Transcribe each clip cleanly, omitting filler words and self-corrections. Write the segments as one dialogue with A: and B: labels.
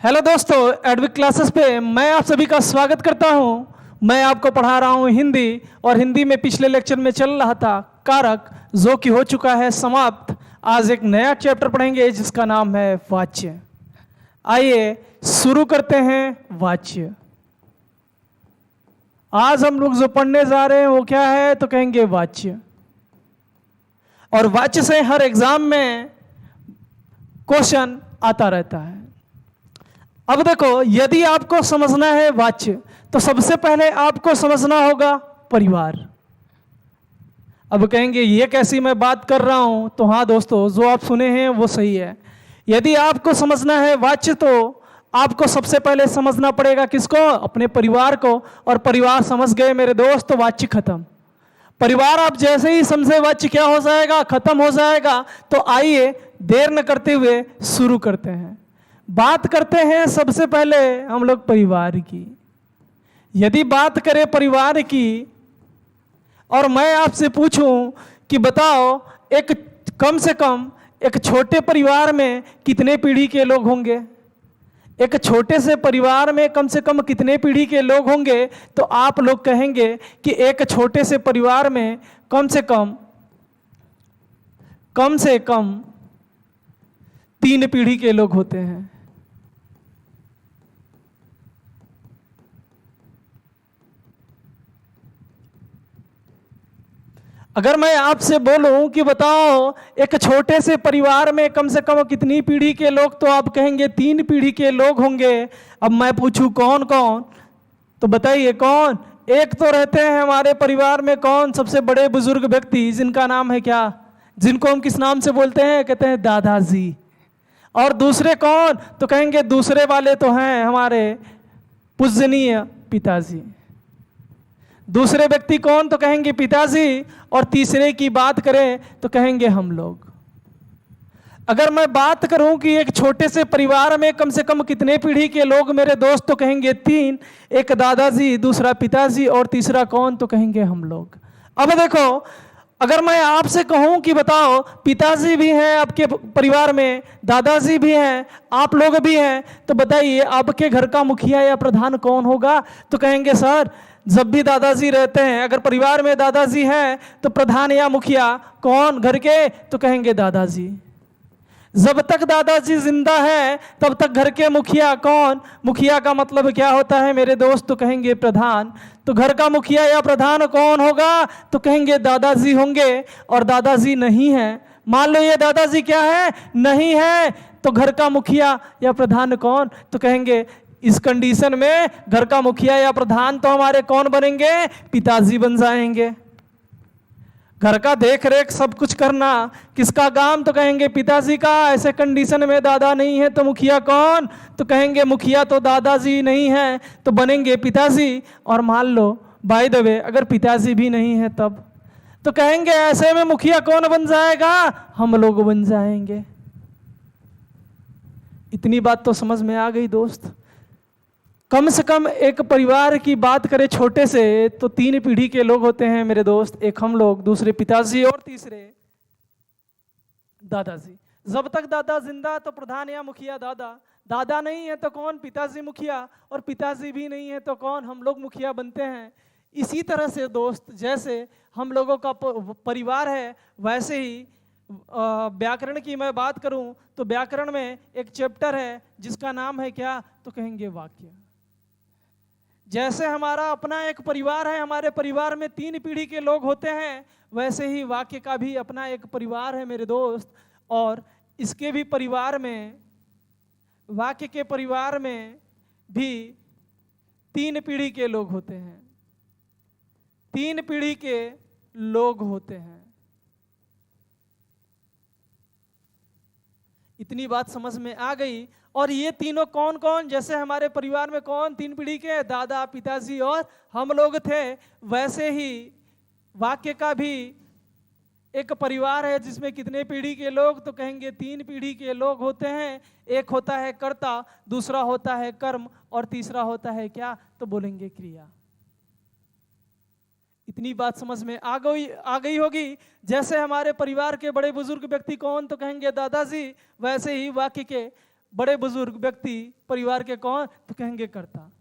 A: Hello दोस्तों, Edvik classes पे मैं आप सभी का स्वागत करता हूं। मैं आपको पढ़ा रहा हूं हिंदी, और हिंदी में पिछले लेक्चर में चल रहा था कारक, जो कि हो चुका है समाप्त। आज एक नया चैप्टर पढ़ेंगे जिसका नाम है वाच्य। आइए शुरू करते हैं वाच्य। आज हम लोग जो पढ़ने जा रहे हैं वो क्या है, तो कहेंगे वाच्य। और वाच्य से हर एग्जाम में क्वेश्चन आता रहता है। अब देखो, यदि आपको समझना है वाच्य, तो सबसे पहले आपको समझना होगा परिवार। अब कहेंगे ये कैसी मैं बात कर रहा हूं, तो हाँ दोस्तों, जो आप सुने हैं वो सही है। यदि आपको समझना है वाच्य, तो आपको सबसे पहले समझना पड़ेगा किसको? अपने परिवार को। और परिवार समझ गए मेरे दोस्त, तो वाच्य खत्म। परिवार आप जैसे ही समझे, वाच्य क्या हो जाएगा? खत्म हो जाएगा। तो आइए देर न करते हुए शुरू करते हैं। बात करते हैं सबसे पहले हम लोग परिवार की। यदि बात करें परिवार की, और मैं आपसे पूछूं कि बताओ, एक कम से कम एक छोटे परिवार में कितने पीढ़ी के लोग होंगे? एक छोटे से परिवार में कम से कम कितने पीढ़ी के लोग होंगे? तो आप लोग कहेंगे कि एक छोटे से परिवार में कम से कम 3 पीढ़ी के लोग होते हैं। अगर मैं आपसे बोलूं कि बताओ, एक छोटे से परिवार में कम से कम कितनी पीढ़ी के लोग, तो आप कहेंगे 3 पीढ़ी के लोग होंगे। अब मैं पूछूं कौन कौन, तो बताइए कौन? एक तो रहते हैं हमारे परिवार में कौन? सबसे बड़े बुजुर्ग व्यक्ति, जिनका नाम है क्या? जिनको हम किस नाम से बोलते हैं? कहते हैं दादाजी। और दूसरे कौन? तो कहेंगे दूसरे वाले तो हैं हमारे पूजनीय पिताजी। दूसरे व्यक्ति कौन? तो कहेंगे पिताजी। और तीसरे की बात करें तो कहेंगे हम लोग। अगर मैं बात करूं कि एक छोटे से परिवार में कम से कम कितने पीढ़ी के लोग मेरे दोस्त, तो कहेंगे 3। एक दादाजी, दूसरा पिताजी, और तीसरा कौन? तो कहेंगे हम लोग। अब देखो, अगर मैं आपसे कहूं कि बताओ, पिताजी भी हैं आपके परिवार में, दादाजी भी हैं, आप लोग भी हैं, तो बताइए आपके घर का मुखिया या प्रधान कौन होगा? तो कहेंगे सर, जब भी दादाजी रहते हैं, अगर परिवार में दादाजी हैं, तो प्रधान या मुखिया कौन घर के? तो कहेंगे दादाजी। जब तक दादाजी जिंदा है तब तक घर के मुखिया कौन? मुखिया का मतलब क्या होता है मेरे दोस्त? तो कहेंगे प्रधान। तो घर का मुखिया या प्रधान कौन होगा? तो कहेंगे दादाजी होंगे। और दादाजी नहीं है, मान लो ये दादाजी क्या है? नहीं है, तो घर का मुखिया या प्रधान कौन? तो कहेंगे इस कंडीशन में घर का मुखिया या प्रधान तो हमारे कौन बनेंगे? पिताजी बन जाएंगे। घर का देख रेख सब कुछ करना किसका काम? तो कहेंगे पिताजी का। ऐसे कंडीशन में दादा नहीं है तो मुखिया कौन? तो कहेंगे मुखिया तो दादाजी नहीं है, तो बनेंगे पिताजी। और मान लो बाय द वे, अगर पिताजी भी नहीं है तब, तो कहेंगे ऐसे में मुखिया कौन बन जाएगा? हम लोग बन जाएंगे। इतनी बात तो समझ में आ गई दोस्त। कम से कम एक परिवार की बात करें छोटे से, तो 3 पीढ़ी के लोग होते हैं मेरे दोस्त। एक हम लोग, दूसरे पिताजी, और तीसरे दादाजी। जब तक दादा जिंदा तो प्रधान या मुखिया दादा। दादा नहीं है तो कौन? पिताजी मुखिया। और पिताजी भी नहीं है तो कौन? हम लोग मुखिया बनते हैं। इसी तरह से दोस्त, जैसे हम लोगों का परिवार है, वैसे ही व्याकरण की मैं बात करूं तो व्याकरण में एक चैप्टर है जिसका नाम है क्या? तो कहेंगे वाक्य। जैसे हमारा अपना एक परिवार है, हमारे परिवार में 3 पीढ़ी के लोग होते हैं, वैसे ही वाक्य का भी अपना एक परिवार है मेरे दोस्त। और इसके भी परिवार में, वाक्य के परिवार में भी 3 पीढ़ी के लोग होते हैं। 3 पीढ़ी के लोग होते हैं। इतनी बात समझ में आ गई। और ये तीनों कौन कौन? जैसे हमारे परिवार में कौन 3 पीढ़ी के? दादा, पिताजी और हम लोग थे, वैसे ही वाक्य का भी एक परिवार है जिसमें कितने पीढ़ी के लोग? तो कहेंगे 3 पीढ़ी के लोग होते हैं। एक होता है कर्ता, दूसरा होता है कर्म, और तीसरा होता है क्या? तो बोलेंगे क्रिया। इतनी बात समझ में आ गई होगी। जैसे हमारे परिवार के बड़े बुजुर्ग व्यक्ति कौन? तो कहेंगे दादाजी। वैसे ही वाक्य के बड़े बुजुर्ग व्यक्ति परिवार के कौन, तो कहेंगे कर्ता।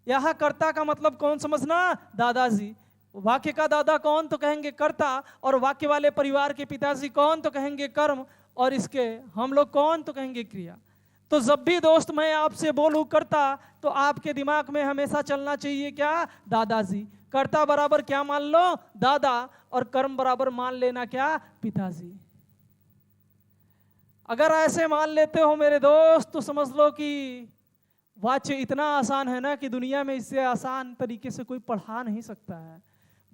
A: यहाँ कर्ता का मतलब कौन समझना, दादाजी। वाक्य का दादा कौन, तो कहेंगे कर्ता। और वाक्य वाले परिवार के पिताजी कौन, तो कहेंगे कर्म। और इसके हम लोग कौन, तो कहेंगे क्रिया। तो जब भी दोस्त मैं आपसे बोलूं कर्ता, तो आपके दिमाग में हमेशा चलना चाहिए क्या, दादाजी। कर्ता बराबर क्या मान लो, दादा। और कर्म बराबर मान लेना क्या, पिताजी। अगर ऐसे मान लेते हो मेरे दोस्त, तो समझ लो कि वाच्य इतना आसान है ना कि दुनिया में इससे आसान तरीके से कोई पढ़ा नहीं सकता है।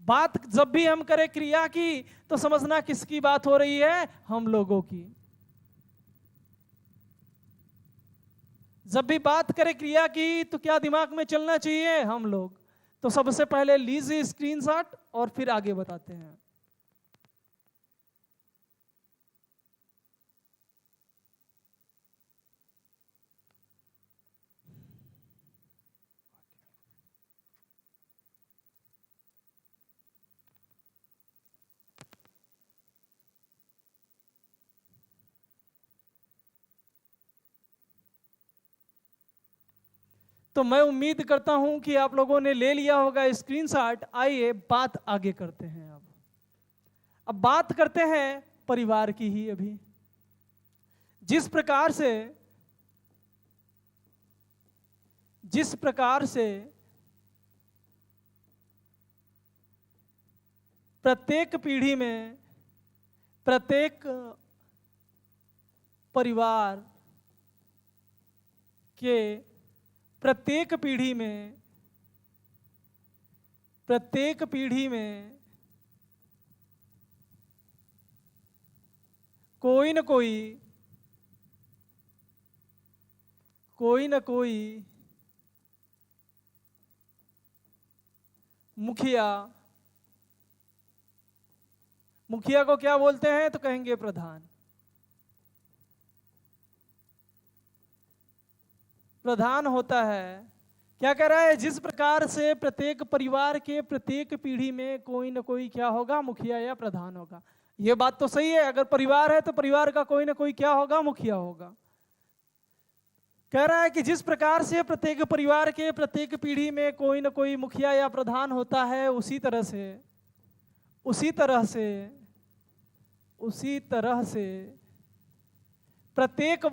A: बात जब भी हम करें क्रिया की, तो समझना किसकी बात हो रही है, हम लोगों की। जब भी बात करें क्रिया की, तो क्या दिमाग में चलना चाहिए, हम लोग। तो सबसे पहले लीजिए स्क्रीनशॉट और फिर आगे बताते हैं। तो मैं उम्मीद करता हूं कि आप लोगों ने ले लिया होगा स्क्रीनशॉट। आइए बात आगे करते हैं। अब बात करते हैं परिवार की ही। अभी जिस प्रकार से प्रत्येक पीढ़ी में, प्रत्येक परिवार के प्रत्येक पीढ़ी में, प्रत्येक पीढ़ी में कोई न कोई मुखिया को क्या बोलते हैं, तो कहेंगे प्रधान। प्रधान होता है। क्या कह रहा है, जिस प्रकार से प्रत्येक परिवार के प्रत्येक पीढ़ी में कोई न कोई क्या होगा, मुखिया या प्रधान होगा। यह बात तो सही है। अगर परिवार है तो परिवार का कोई न कोई क्या होगा, मुखिया होगा। कह रहा है कि जिस प्रकार से प्रत्येक परिवार के प्रत्येक पीढ़ी में कोई न कोई मुखिया या प्रधान होता है, उसी तरह से प्रत्येक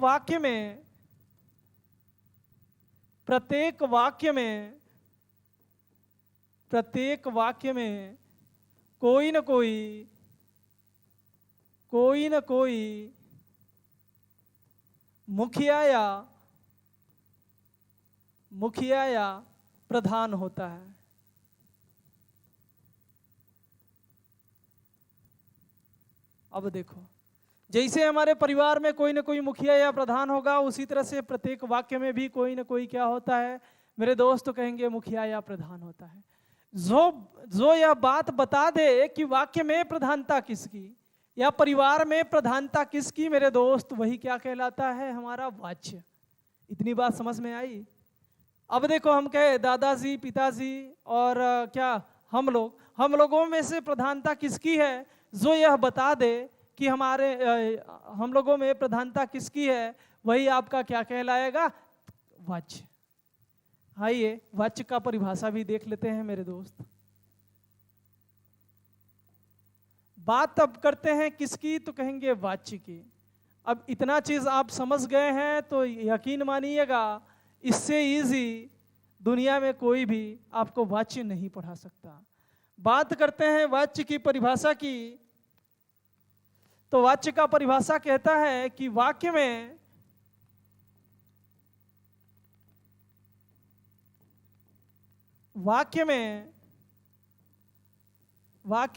A: वाक्य में कोई न कोई मुखिया या प्रधान होता है। अब देखो, जैसे हमारे परिवार में कोई न कोई मुखिया या प्रधान होगा, उसी तरह से प्रत्येक वाक्य में भी कोई न कोई क्या होता है, मेरे दोस्त तो कहेंगे मुखिया या प्रधान होता है। जो यह बात बता दे कि वाक्य में प्रधानता किसकी या परिवार में प्रधानता किसकी, मेरे दोस्त, वही क्या कहलाता है, हमारा वाच्य। इतनी बात समझ में आई। अब देखो, हम कहे दादाजी, पिताजी और क्या हम लोगों में से प्रधानता किसकी है, जो यह बता दे कि हम लोगों में प्रधानता किसकी है, वही आपका क्या कहलाएगा, वाच्य। आइए वाच्य का परिभाषा भी देख लेते हैं मेरे दोस्त। बात अब करते हैं किसकी, तो कहेंगे वाच्य की। अब इतना चीज आप समझ गए हैं तो यकीन मानिएगा, इससे इजी दुनिया में कोई भी आपको वाच्य नहीं पढ़ा सकता। बात करते हैं वाच्य की परिभाषा की। तो वाच्य का परिभाषा कहता है कि वाक्य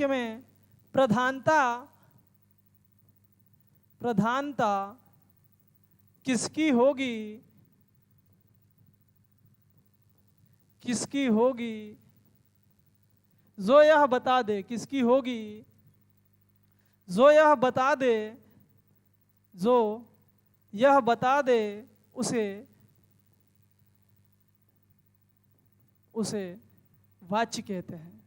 A: में प्रधानता किसकी होगी, जो यह बता दे, किसकी होगी, जो यह बता दे उसे वाच्य कहते हैं।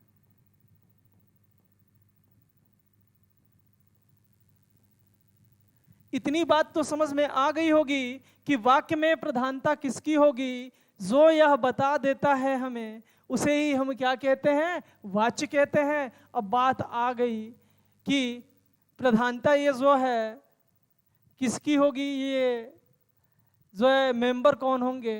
A: इतनी बात तो समझ में आ गई होगी कि वाक्य में प्रधानता किसकी होगी। जो यह बता देता है हमें, उसे ही हम क्या कहते हैं, वाच्य कहते हैं। अब बात आ गई कि प्रधानता ये जो है किसकी होगी, ये जो है मेंबर कौन होंगे,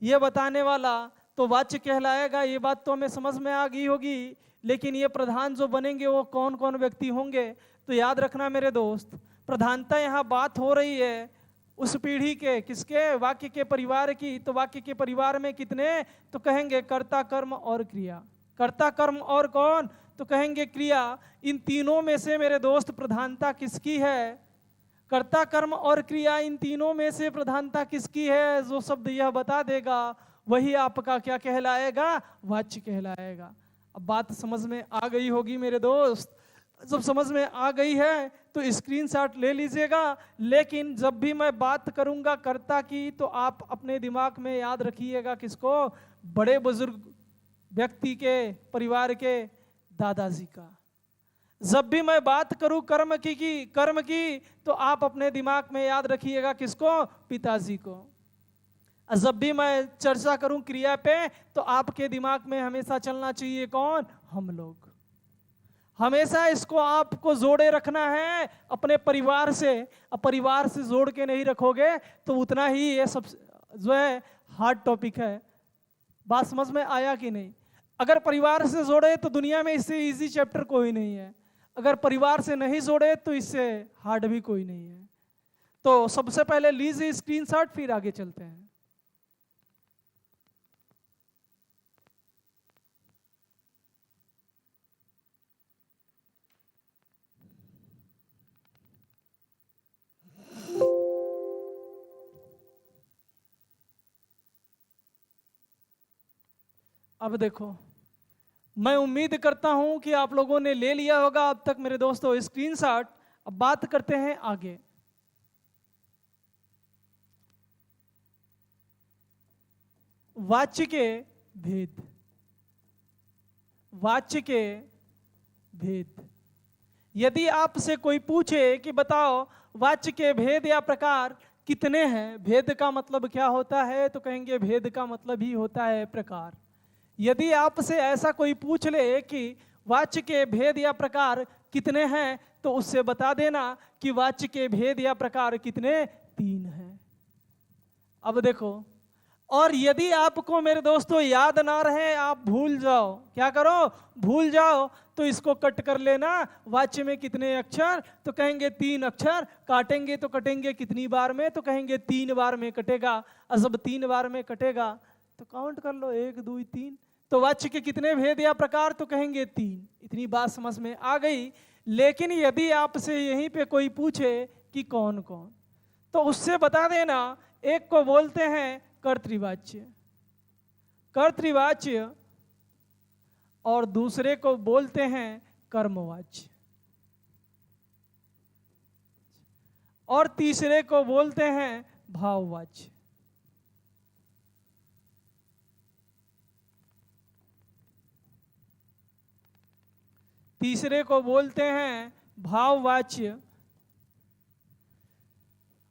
A: ये बताने वाला तो वाच्य कहलाएगा। ये बात तो हमें समझ में आ गई होगी। लेकिन ये प्रधान जो बनेंगे वो कौन कौन व्यक्ति होंगे, तो याद रखना मेरे दोस्त, प्रधानता यहाँ बात हो रही है उस पीढ़ी के, किसके, वाक्य के परिवार की। तो वाक्य के परिवार में कितने, तो कहेंगे कर्ता, कर्म और क्रिया। कर्ता, कर्म और कौन, तो कहेंगे क्रिया। इन तीनों में से मेरे दोस्त प्रधानता किसकी है, कर्ता, कर्म और क्रिया, इन तीनों में से प्रधानता किसकी है। जो शब्द यह बता देगा वही आपका क्या कहलाएगा, वाच्य कहलाएगा। अब बात समझ में आ गई होगी मेरे दोस्त। जब समझ में आ गई है तो स्क्रीनशॉट ले लीजिएगा। लेकिन जब भी मैं बात करूंगा कर्ता की, तो आप अपने दिमाग में याद रखिएगा किसको, बड़े बुजुर्ग व्यक्ति के परिवार के दादाजी का। जब भी मैं बात करूं कर्म की, तो आप अपने दिमाग में याद रखिएगा किसको, पिताजी को। जब भी मैं चर्चा करूं क्रिया पे, तो आपके दिमाग में हमेशा चलना चाहिए कौन, हम लोग। हमेशा इसको आपको जोड़े रखना है अपने परिवार से। अब परिवार से जोड़ के नहीं रखोगे तो उतना ही ये सब जो है हार्ड टॉपिक है। बात समझ में आया कि नहीं। अगर परिवार से जोड़े तो दुनिया में इससे इजी चैप्टर कोई नहीं है। अगर परिवार से नहीं जोड़े तो इससे हार्ड भी कोई नहीं है। तो सबसे पहले लीजिए स्क्रीनशॉट, फिर आगे चलते हैं। अब देखो, मैं उम्मीद करता हूं कि आप लोगों ने ले लिया होगा अब तक मेरे दोस्तों स्क्रीनशॉट। अब बात करते हैं आगे। वाच्य के भेद, वाच्य के भेद। यदि आपसे कोई पूछे कि बताओ वाच्य के भेद या प्रकार कितने हैं, भेद का मतलब क्या होता है, तो कहेंगे भेद का मतलब ही होता है प्रकार। यदि आपसे ऐसा कोई पूछ ले कि वाच्य के भेद या प्रकार कितने हैं, तो उससे बता देना कि वाच्य के भेद या प्रकार कितने, 3 हैं। अब देखो, और यदि आपको मेरे दोस्तों याद ना रहे, आप भूल जाओ, क्या करो, भूल जाओ, तो इसको कट कर लेना। वाच्य में कितने अक्षर, तो कहेंगे 3 अक्षर। काटेंगे तो कटेंगे कितनी बार में, तो कहेंगे 3 बार में कटेगा। और जब 3 बार में कटेगा तो काउंट कर लो, 1 2 3। तो वाच्य के कितने भेद या प्रकार, तो कहेंगे 3। इतनी बात समझ में आ गई। लेकिन यदि आपसे यहीं पे कोई पूछे कि कौन कौन, तो उससे बता देना, एक को बोलते हैं कर्तृवाच्य, कर्तृवाच्य, और दूसरे को बोलते हैं कर्मवाच्य, और तीसरे को बोलते हैं भाववाच्य। तीसरे को बोलते हैं भाववाच्य।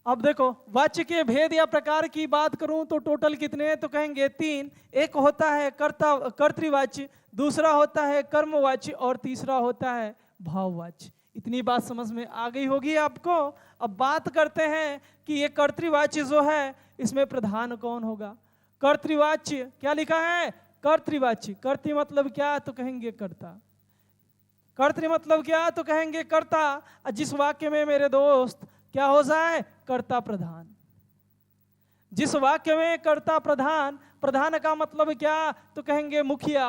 A: अब देखो, वाच्य के भेद या प्रकार की बात करूं तो टोटल कितने, तो कहेंगे 3। एक होता है कर्तृवाच्य, दूसरा होता है कर्मवाच्य, और तीसरा होता है भाववाच्य। इतनी बात समझ में आ गई होगी आपको। अब बात करते हैं कि ये कर्तृवाच्य जो है इसमें प्रधान कौन होगा। कर्तृवाच्य क्या लिखा है, कर्तृवाच्य। कर्तृ मतलब क्या, तो कहेंगे कर्ता। कर्तृ मतलब क्या, तो कहेंगे कर्ता। जिस वाक्य में मेरे दोस्त क्या हो जाए, कर्ता प्रधान। जिस वाक्य में कर्ता प्रधान, प्रधान का मतलब क्या, तो कहेंगे मुखिया।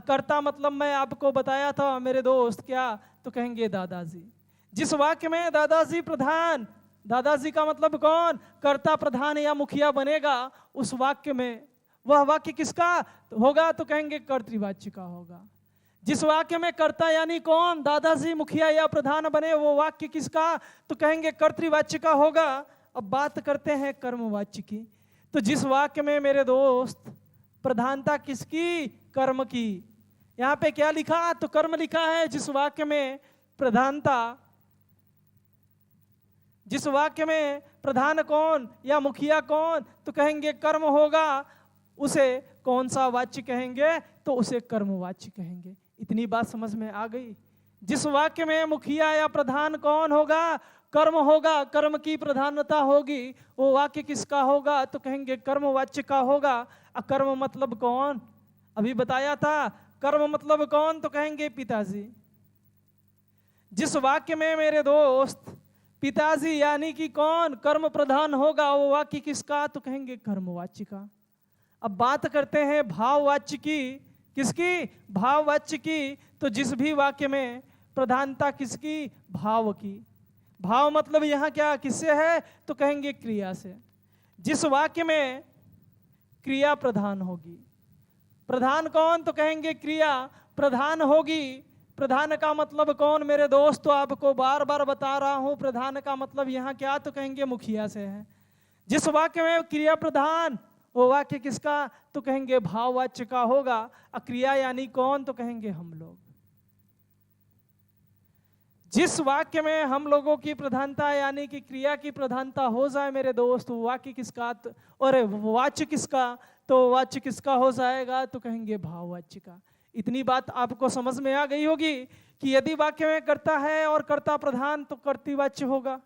A: कर्ता मतलब मैं आपको बताया था मेरे दोस्त, क्या, तो कहेंगे दादाजी। जिस वाक्य में दादाजी प्रधान, दादाजी का मतलब कौन, कर्ता प्रधान या मुखिया बनेगा, उस वाक्य में वह वाक्य किसका होगा, तो कहेंगे कर्तृवाच्य का होगा। जिस वाक्य में कर्ता यानी कौन, दादाजी, मुखिया या प्रधान बने, वो वाक्य किसका, तो कहेंगे कर्तृवाच्य का होगा। अब बात करते हैं कर्मवाच्य की। तो जिस वाक्य में मेरे दोस्त प्रधानता किसकी, कर्म की। यहाँ पे क्या लिखा, तो कर्म लिखा है। जिस वाक्य में प्रधानता जिस वाक्य में प्रधान कौन या मुखिया कौन, तो कहेंगे कर्म होगा, उसे कौन सा वाच्य कहेंगे, तो उसे कर्मवाच्य कहेंगे। इतनी बात समझ में आ गई। जिस वाक्य में मुखिया या प्रधान कौन होगा, कर्म होगा, कर्म की प्रधानता होगी, वो वाक्य किसका होगा, तो कहेंगे कर्मवाच्य का होगा। अकर्म मतलब कौन, अभी बताया था, कर्म मतलब कौन, तो कहेंगे पिताजी। जिस वाक्य में मेरे दोस्त पिताजी यानी कि कौन, कर्म प्रधान होगा, वो वाक्य किसका, तो कहेंगे कर्मवाच्य का। अब बात करते हैं भाववाच्य की, किसकी, भाववाच्य की। तो जिस भी वाक्य में प्रधानता किसकी, भाव की। भाव मतलब यहां क्या किससे है, तो कहेंगे क्रिया से। जिस वाक्य में क्रिया प्रधान होगी, प्रधान कौन, तो कहेंगे क्रिया प्रधान होगी। प्रधान का मतलब कौन मेरे दोस्त, तो आपको बार बार बता रहा हूं, प्रधान का मतलब यहां क्या, तो कहेंगे मुखिया से है। जिस वाक्य में क्रिया प्रधान, वो वाक्य किसका, तो कहेंगे भाववाच्य का होगा। अक्रिया यानी कौन, तो कहेंगे हम लोग। जिस वाक्य में हम लोगों की प्रधानता यानी कि क्रिया की प्रधानता हो जाए मेरे दोस्त, वो वाक्य किसका, और वाच्य किसका, तो वाच्य किसका हो जाएगा, तो कहेंगे भाववाच्य का। इतनी बात आपको समझ में आ गई होगी कि यदि वाक्य में कर्ता है और कर्ता प्रधान, तो कर्तृवाच्य होगा।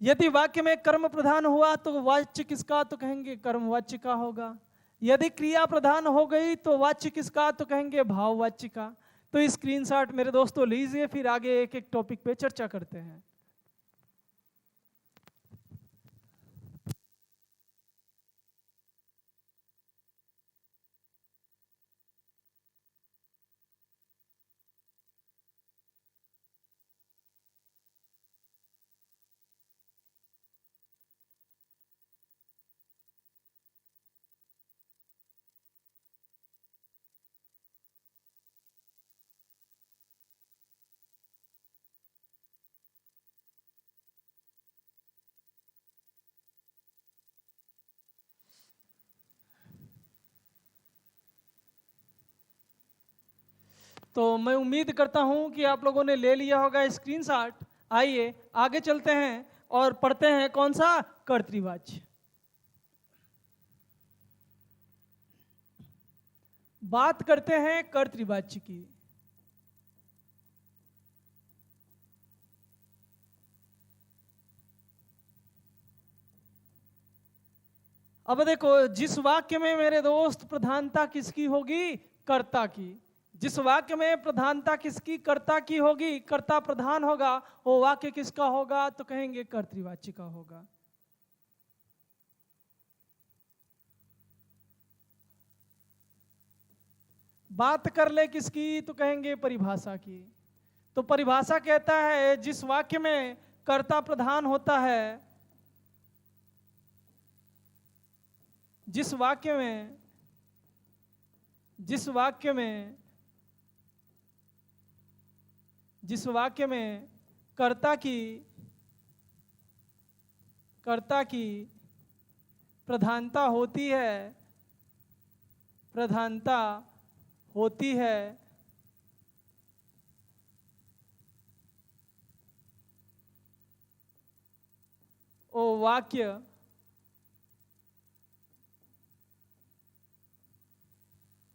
A: यदि वाक्य में कर्म प्रधान हुआ, तो वाच्य किसका, तो कहेंगे कर्मवाच्य का होगा। यदि क्रिया प्रधान हो गई, तो वाच्य किसका, तो कहेंगे भाववाच्य का। तो स्क्रीनशॉट मेरे दोस्तों लीजिए, फिर आगे एक एक टॉपिक पे चर्चा करते हैं। तो मैं उम्मीद करता हूं कि आप लोगों ने ले लिया होगा स्क्रीनशॉट। आइए आगे चलते हैं और पढ़ते हैं कौन सा, कर्तृवाच्य। बात करते हैं कर्तृवाच्य की। अब देखो, जिस वाक्य में मेरे दोस्त प्रधानता किसकी होगी, कर्ता की। जिस वाक्य में प्रधानता किसकी, कर्ता की होगी, कर्ता प्रधान होगा, वो वाक्य किसका होगा, तो कहेंगे कर्तृवाच्य का होगा। बात कर ले किसकी, तो कहेंगे परिभाषा की। तो परिभाषा कहता है जिस वाक्य में कर्ता प्रधान होता है, जिस वाक्य में जिस वाक्य में जिस वाक्य में कर्ता की प्रधानता होती है वो वाक्य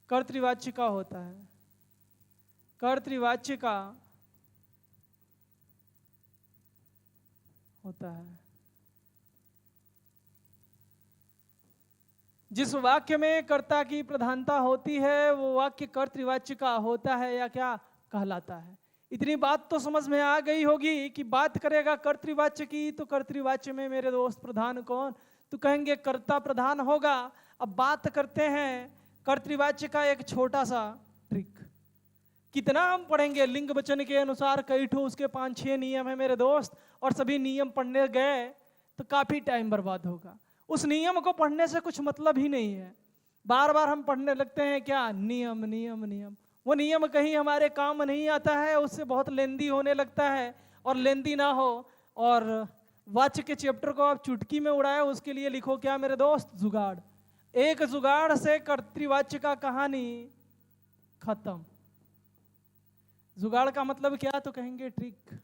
A: कर्तृवाच्य का होता है। कर्तृवाच्य का होता है। जिस वाक्य में कर्ता की प्रधानता होती है, वो वाक्य कर्तृवाच्य का होता है या क्या कहलाता है। इतनी बात तो समझ में आ गई होगी कि बात करेगा कर्तृवाच्य की, तो कर्तृवाच्य में मेरे दोस्त प्रधान कौन, तो कहेंगे कर्ता प्रधान होगा। अब बात करते हैं कर्तृवाच्य का एक छोटा सा ट्रिक। कितना हम पढ़ेंगे, लिंग वचन के अनुसार कई ठो उसके 5-6 नियम है मेरे दोस्त, और सभी नियम पढ़ने गए तो काफी टाइम बर्बाद होगा। उस नियम को पढ़ने से कुछ मतलब ही नहीं है। बार बार हम पढ़ने लगते हैं क्या, नियम नियम नियम। वो नियम कहीं हमारे काम नहीं आता है, उससे बहुत लेंदी होने लगता है। और लेंदी ना हो और वाच्य के चैप्टर को आप चुटकी में उड़ाए, उसके लिए लिखो क्या मेरे दोस्त, जुगाड़। एक जुगाड़ से कर्तृवाच्य का कहानी खत्म। जुगाड़ का मतलब क्या, तो कहेंगे ट्रिक।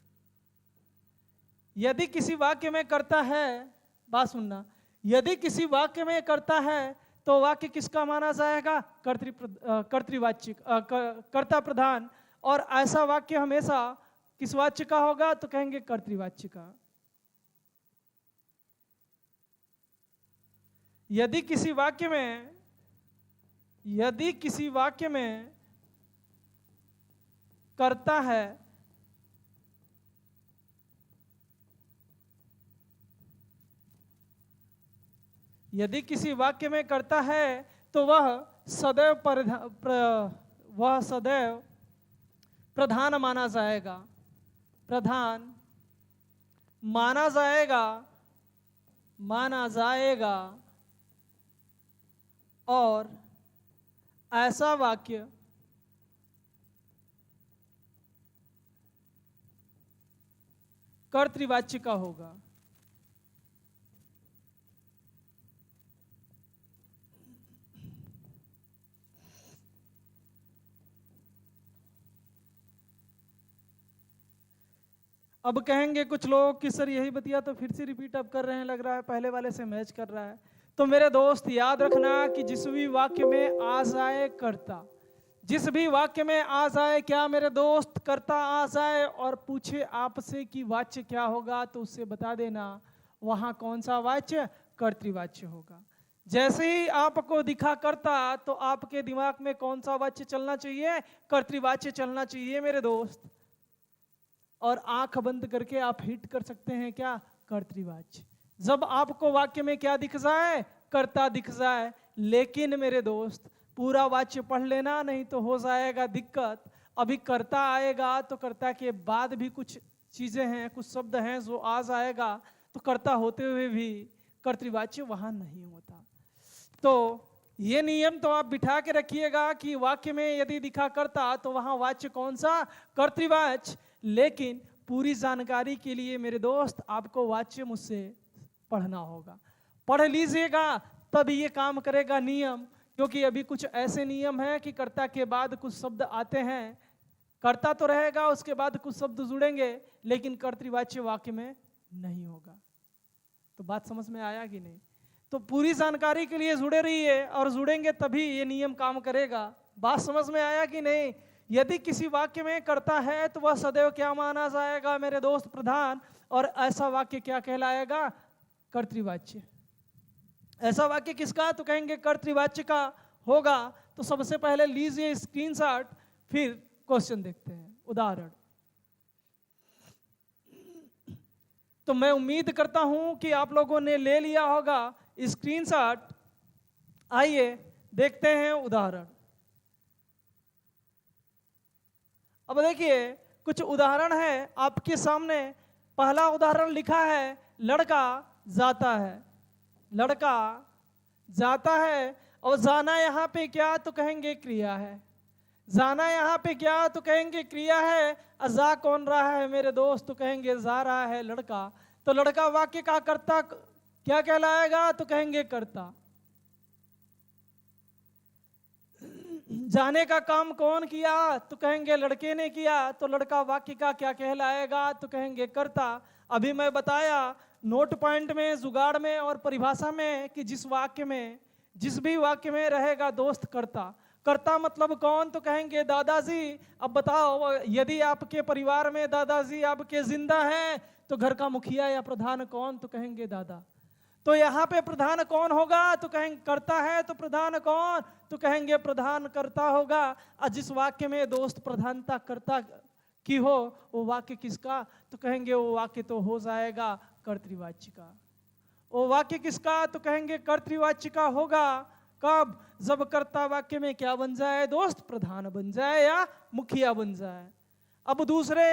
A: यदि किसी वाक्य में कर्ता है, बात सुनना, यदि किसी वाक्य में कर्ता है तो वाक्य किसका माना जाएगा? कर्तृवाच्य, कर्ता प्रधान। और ऐसा वाक्य हमेशा किस वाच्य का होगा? तो कहेंगे कर्तृवाच्य का। यदि किसी वाक्य में कर्ता है यदि किसी वाक्य में कर्ता है तो वह सदैव प्रधान माना जाएगा। प्रधान माना जाएगा और ऐसा वाक्य कर्तृवाच्य का होगा। अब कहेंगे कुछ लोग कि सर यही बतिया तो फिर से रिपीट अब कर रहे हैं, लग रहा है पहले वाले से मैच कर रहा है। तो मेरे दोस्त याद रखना कि जिस भी वाक्य में आ जाए कर्ता, जिस भी वाक्य में आ जाए, क्या मेरे दोस्त, कर्ता आ जाए और पूछे आपसे कि वाच्य क्या होगा, तो उससे बता देना वहां कौन सा वाच्य? कर्तृवाच्य होगा। जैसे ही आपको दिखा कर्ता तो आपके दिमाग में कौन सा वाच्य चलना चाहिए? कर्तृवाच्य चलना चाहिए मेरे दोस्त। और आंख बंद करके आप हिट कर सकते हैं क्या? कर्तृवाच्य। जब आपको वाक्य में क्या दिख जाए? कर्ता दिख जाए। लेकिन मेरे दोस्त पूरा वाच्य पढ़ लेना, नहीं तो हो जाएगा दिक्कत। अभी कर्ता आएगा तो कर्ता के बाद भी कुछ चीजें हैं, कुछ शब्द हैं जो आ जाएगा, तो कर्ता होते हुए भी कर्तृवाच्य वहां नहीं होता। तो ये नियम तो आप बिठा के रखिएगा कि वाक्य में यदि दिखा कर्ता तो वहां वाच्य कौन सा? कर्तृवाच्य। लेकिन पूरी जानकारी के लिए मेरे दोस्त आपको वाच्य मुझसे पढ़ना होगा। पढ़ लीजिएगा तब ये काम करेगा नियम, क्योंकि अभी कुछ ऐसे नियम हैं कि कर्ता के बाद कुछ शब्द आते हैं, कर्ता तो रहेगा, उसके बाद कुछ शब्द जुड़ेंगे, लेकिन कर्तृवाच्य वाक्य में नहीं होगा। तो बात समझ में आया कि नहीं? तो पूरी जानकारी के लिए जुड़े रहिए, और जुड़ेंगे तभी ये नियम काम करेगा। बात समझ में आया कि नहीं? यदि किसी वाक्य में कर्ता है तो वह सदैव क्या माना जाएगा मेरे दोस्त? प्रधान। और ऐसा वाक्य क्या कहलाएगा? कर्तृवाच्य। ऐसा वाक्य किसका? तो कहेंगे कर्तृवाच्य का होगा। तो सबसे पहले लीजिए स्क्रीनशॉट, फिर क्वेश्चन देखते हैं। उदाहरण, तो मैं उम्मीद करता हूं कि आप लोगों ने ले लिया होगा स्क्रीनशॉट। आइए देखते हैं उदाहरण। अब देखिए कुछ उदाहरण है आपके सामने। पहला उदाहरण लिखा है लड़का जाता है। लड़का जाता है, और जाना यहाँ पे क्या? तो कहेंगे क्रिया है। जाना यहाँ पे क्या? तो कहेंगे क्रिया है। जा कौन रहा है मेरे दोस्त? तो कहेंगे जा रहा है लड़का। तो लड़का वाक्य का कर्ता क्या कहलाएगा? तो कहेंगे कर्ता। जाने का काम कौन किया? तो कहेंगे लड़के ने किया। तो लड़का वाक्य का क्या कहलाएगा? तो कहेंगे कर्ता। अभी मैं बताया नोट पॉइंट में, जुगाड़ में और परिभाषा में कि जिस वाक्य में, जिस भी वाक्य में रहेगा दोस्त कर्ता। कर्ता मतलब कौन? तो कहेंगे दादाजी। अब बताओ, यदि आपके परिवार में दादाजी आपके जिंदा हैं तो घर का मुखिया या प्रधान कौन? तो कहेंगे दादा। तो यहाँ पे प्रधान कौन होगा? तो कहेंगे कर्ता है, तो प्रधान कौन? तो कहेंगे प्रधान कर्ता होगा। और जिस वाक्य में दोस्त प्रधानता कर्ता की हो वो वाक्य किसका? तो कहेंगे वो वाक्य तो हो जाएगा कर्तृवाच्य का। वो वाक्य किसका? तो कहेंगे कर्तृवाच्य का होगा। कब? जब कर्ता वाक्य में क्या बन जाए दोस्त? प्रधान बन जाए या मुखिया बन जाए। अब दूसरे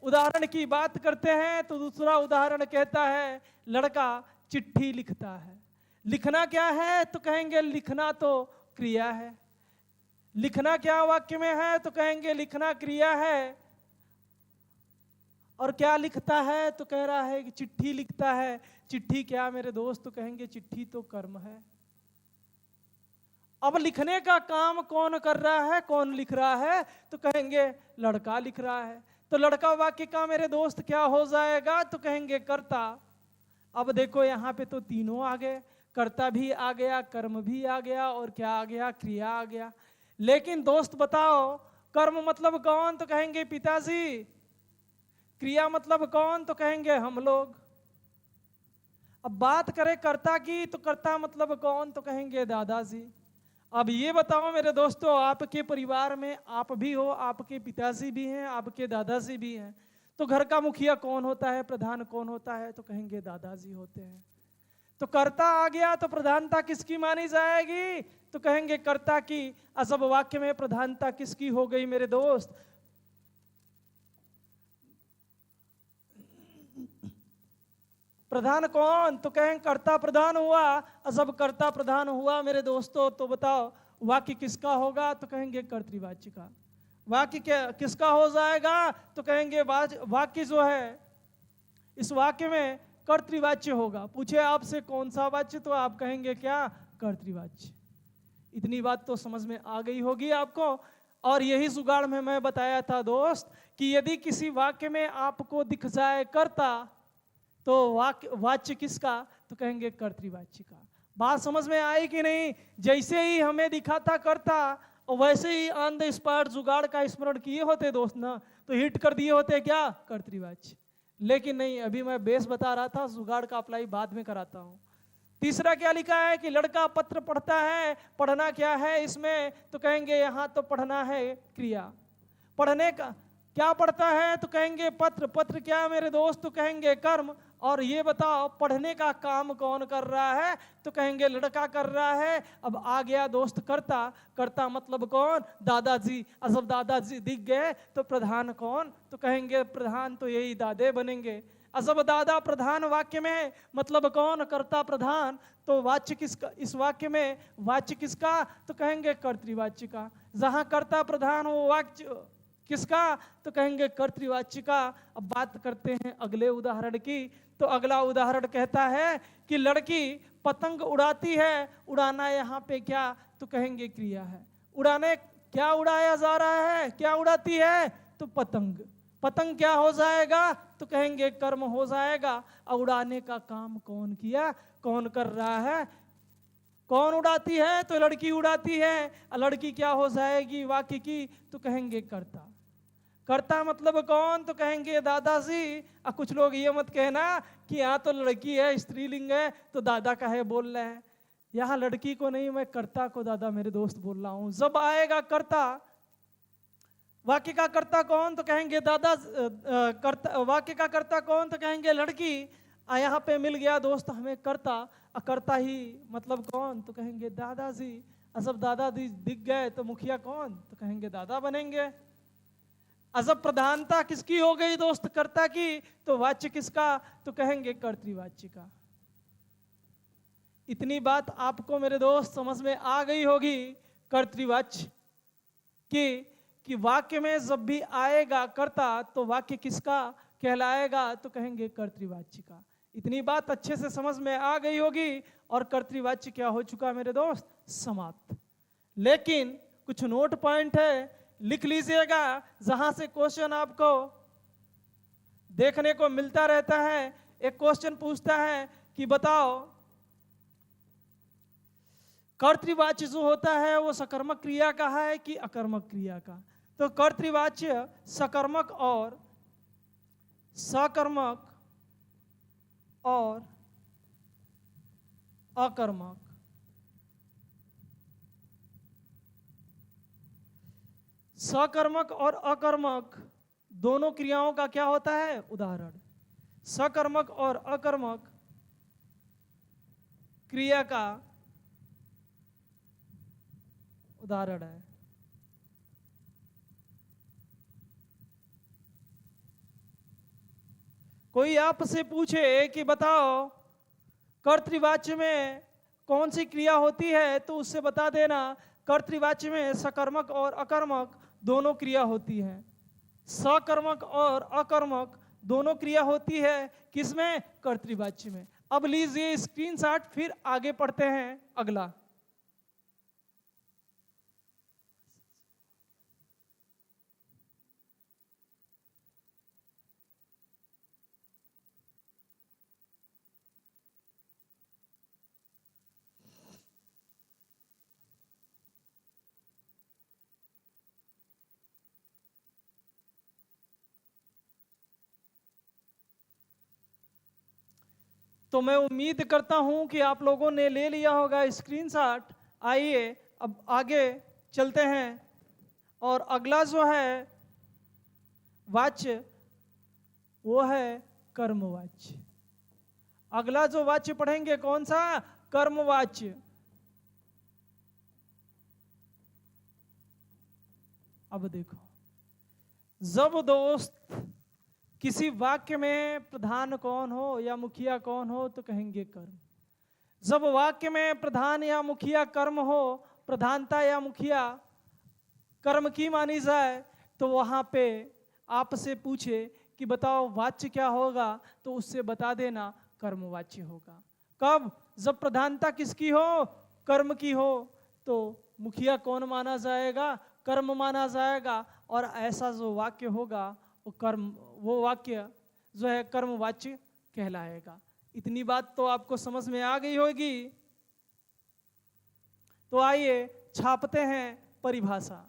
A: उदाहरण की बात करते हैं। तो दूसरा उदाहरण कहता है लड़का चिट्ठी लिखता है। लिखना क्या है? तो कहेंगे लिखना तो क्रिया है। लिखना क्या वाक्य में है? तो कहेंगे लिखना क्रिया है। और क्या लिखता है? तो कह रहा है कि चिट्ठी लिखता है। चिट्ठी क्या मेरे दोस्त? तो कहेंगे चिट्ठी तो कर्म है। अब लिखने का काम कौन कर रहा है? कौन लिख रहा है? तो कहेंगे लड़का लिख रहा है। तो लड़का वाक्य का मेरे दोस्त क्या हो जाएगा, तो कहेंगे कर्ता। अब देखो यहाँ पे तो तीनों आ गए, कर्ता भी आ गया, कर्म भी आ गया, और क्या आ गया, क्रिया आ गया। लेकिन दोस्त बताओ, कर्म मतलब कौन, तो कहेंगे पिताजी। क्रिया मतलब कौन, तो कहेंगे हम लोग। अब बात करें कर्ता की, तो कर्ता मतलब कौन, तो कहेंगे दादाजी। अब ये बताओ मेरे दोस्तों, आपके परिवार में आप भी हो, आपके पिताजी भी हैं, आपके दादाजी भी हैं, तो घर का मुखिया कौन होता है, प्रधान कौन होता है, तो कहेंगे दादाजी होते हैं। तो कर्ता आ गया तो प्रधानता किसकी मानी जाएगी, तो कहेंगे कर्ता की। असब वाक्य में प्रधानता किसकी हो गई मेरे दोस्त, प्रधान कौन, तो कहेंगे कर्ता प्रधान हुआ। असब कर्ता प्रधान हुआ मेरे दोस्तों, तो बताओ वाक्य किसका होगा, तो कहेंगे कर्तृवाच्य का। वाक्य किसका हो जाएगा, तो कहेंगे वाक्य जो है, इस वाक्य में कर्तृवाच्य होगा। पूछे आपसे कौन सा वाच्य, तो आप कहेंगे क्या, कर्तृवाच्य। इतनी बात तो समझ में आ गई होगी आपको। और यही जुगाड़ में मैं बताया था दोस्त, कि यदि किसी वाक्य में आपको दिख जाए कर्ता, तो वाच्य किसका, तो कहेंगे कर्तृवाच्य का। बात समझ में आई कि नहीं। जैसे ही हमें दिखा था कर्ता, और वैसे ही ऑन द स्पॉट जुगाड़ का स्मरण किए होते दोस्त ना, तो हिट कर दिए होते क्या, कर्तृवाच्य। लेकिन नहीं, अभी मैं बेस बता रहा था, जुगाड़ का अप्लाई बाद में कराता हूं। तीसरा क्या लिखा है कि लड़का पत्र पढ़ता है। पढ़ना क्या है इसमें, तो कहेंगे यहां तो पढ़ना है क्रिया। पढ़ने का क्या पढ़ता है, तो कहेंगे पत्र। पत्र क्या मेरे दोस्त, तो कहेंगे कर्म। और ये बताओ पढ़ने का काम कौन कर रहा है, तो कहेंगे लड़का कर रहा है। अब आ गया दोस्त कर्ता। कर्ता मतलब कौन, दादाजी। अब दादाजी दिख गए तो प्रधान कौन, तो कहेंगे प्रधान तो यही दादे बनेंगे। असब दादा प्रधान वाक्य में मतलब कौन, कर्ता प्रधान। तो वाच्य किसका, इस वाक्य में वाच्य किसका, तो कहेंगे कर्तृवाच्य का। जहां कर्ता प्रधान हो वाच्य किसका, तो कहेंगे कर्तृवाच्य का। अब बात करते हैं अगले उदाहरण की। तो अगला उदाहरण कहता है कि लड़की पतंग उड़ाती है। उड़ाना यहाँ पे क्या, तो कहेंगे क्रिया है। उड़ाने क्या उड़ाया जा रहा है, क्या उड़ाती है, तो पतंग। पतंग क्या हो जाएगा, तो कहेंगे कर्म हो जाएगा। और उड़ाने का काम कौन किया, कौन कर रहा है, कौन उड़ाती है, तो लड़की उड़ाती है। लड़की क्या हो जाएगी वाक्य की, तो कहेंगे कर्ता। कर्ता मतलब कौन, तो कहेंगे दादाजी। अब कुछ लोग ये मत कहना कि यहाँ तो लड़की है, स्त्रीलिंग है, तो दादा का है बोल रहे हैं। यहाँ लड़की को नहीं, मैं कर्ता को दादा मेरे दोस्त बोल रहा हूं। जब आएगा कर्ता, वाक्य का कर्ता कौन, तो कहेंगे दादा। कर्ता वाक्य का कर्ता कौन, तो कहेंगे लड़की। यहाँ पे मिल गया दोस्त हमें कर्ता। अकर्ता ही मतलब कौन, तो कहेंगे दादाजी। सब दादाजी दिख गए तो मुखिया कौन, तो कहेंगे दादा बनेंगे। अजब प्रधानता किसकी हो गई दोस्त, कर्ता की। तो वाच्य किसका, तो कहेंगे कर्तृवाच्य का। इतनी बात आपको मेरे दोस्त समझ में आ गई होगी कर्तृवाच्य कि वाक्य में जब भी आएगा कर्ता, तो वाक्य किसका कहलाएगा, तो कहेंगे कर्तृवाच्य का। इतनी बात अच्छे से समझ में आ गई होगी। और कर्तृवाच्य क्या हो चुका मेरे दोस्त, समाप्त। लेकिन कुछ नोट पॉइंट है, लिख लीजिएगा, जहां से क्वेश्चन आपको देखने को मिलता रहता है। एक क्वेश्चन पूछता है कि बताओ कर्तृवाच्य जो होता है वो सकर्मक क्रिया का है कि अकर्मक क्रिया का। तो कर्तृवाच्य सकर्मक और सकर्मक और अकर्मक, सकर्मक और अकर्मक दोनों क्रियाओं का क्या होता है, उदाहरण। सकर्मक और अकर्मक क्रिया का उदाहरण है। कोई आपसे पूछे कि बताओ कर्तृवाच्य में कौन सी क्रिया होती है, तो उससे बता देना कर्तृवाच्य में सकर्मक और अकर्मक दोनों क्रिया होती है। सकर्मक और अकर्मक दोनों क्रिया होती है किसमें, कर्तृवाच्य में। अब लीजिए स्क्रीनशॉट, फिर आगे पढ़ते हैं अगला। तो मैं उम्मीद करता हूं कि आप लोगों ने ले लिया होगा स्क्रीनशॉट। आइए अब आगे चलते हैं, और अगला जो है वाच्य वो है कर्मवाच्य। अगला जो वाच्य पढ़ेंगे कौन सा? कर्मवाच्य। अब देखो, जब दोस्त किसी वाक्य में प्रधान कौन हो या मुखिया कौन हो तो कहेंगे कर्म। जब वाक्य में प्रधान या मुखिया कर्म हो, प्रधानता या मुखिया कर्म की मानी जाए, तो वहां पे आपसे पूछे कि बताओ वाच्य क्या होगा, तो उससे बता देना कर्मवाच्य होगा। कब? जब प्रधानता किसकी हो? कर्म की हो। तो मुखिया कौन माना जाएगा? कर्म माना जाएगा। और ऐसा जो वाक्य होगा वो वाक्य जो है कर्मवाच्य कहलाएगा। इतनी बात तो आपको समझ में आ गई होगी। तो आइए छापते हैं परिभाषा,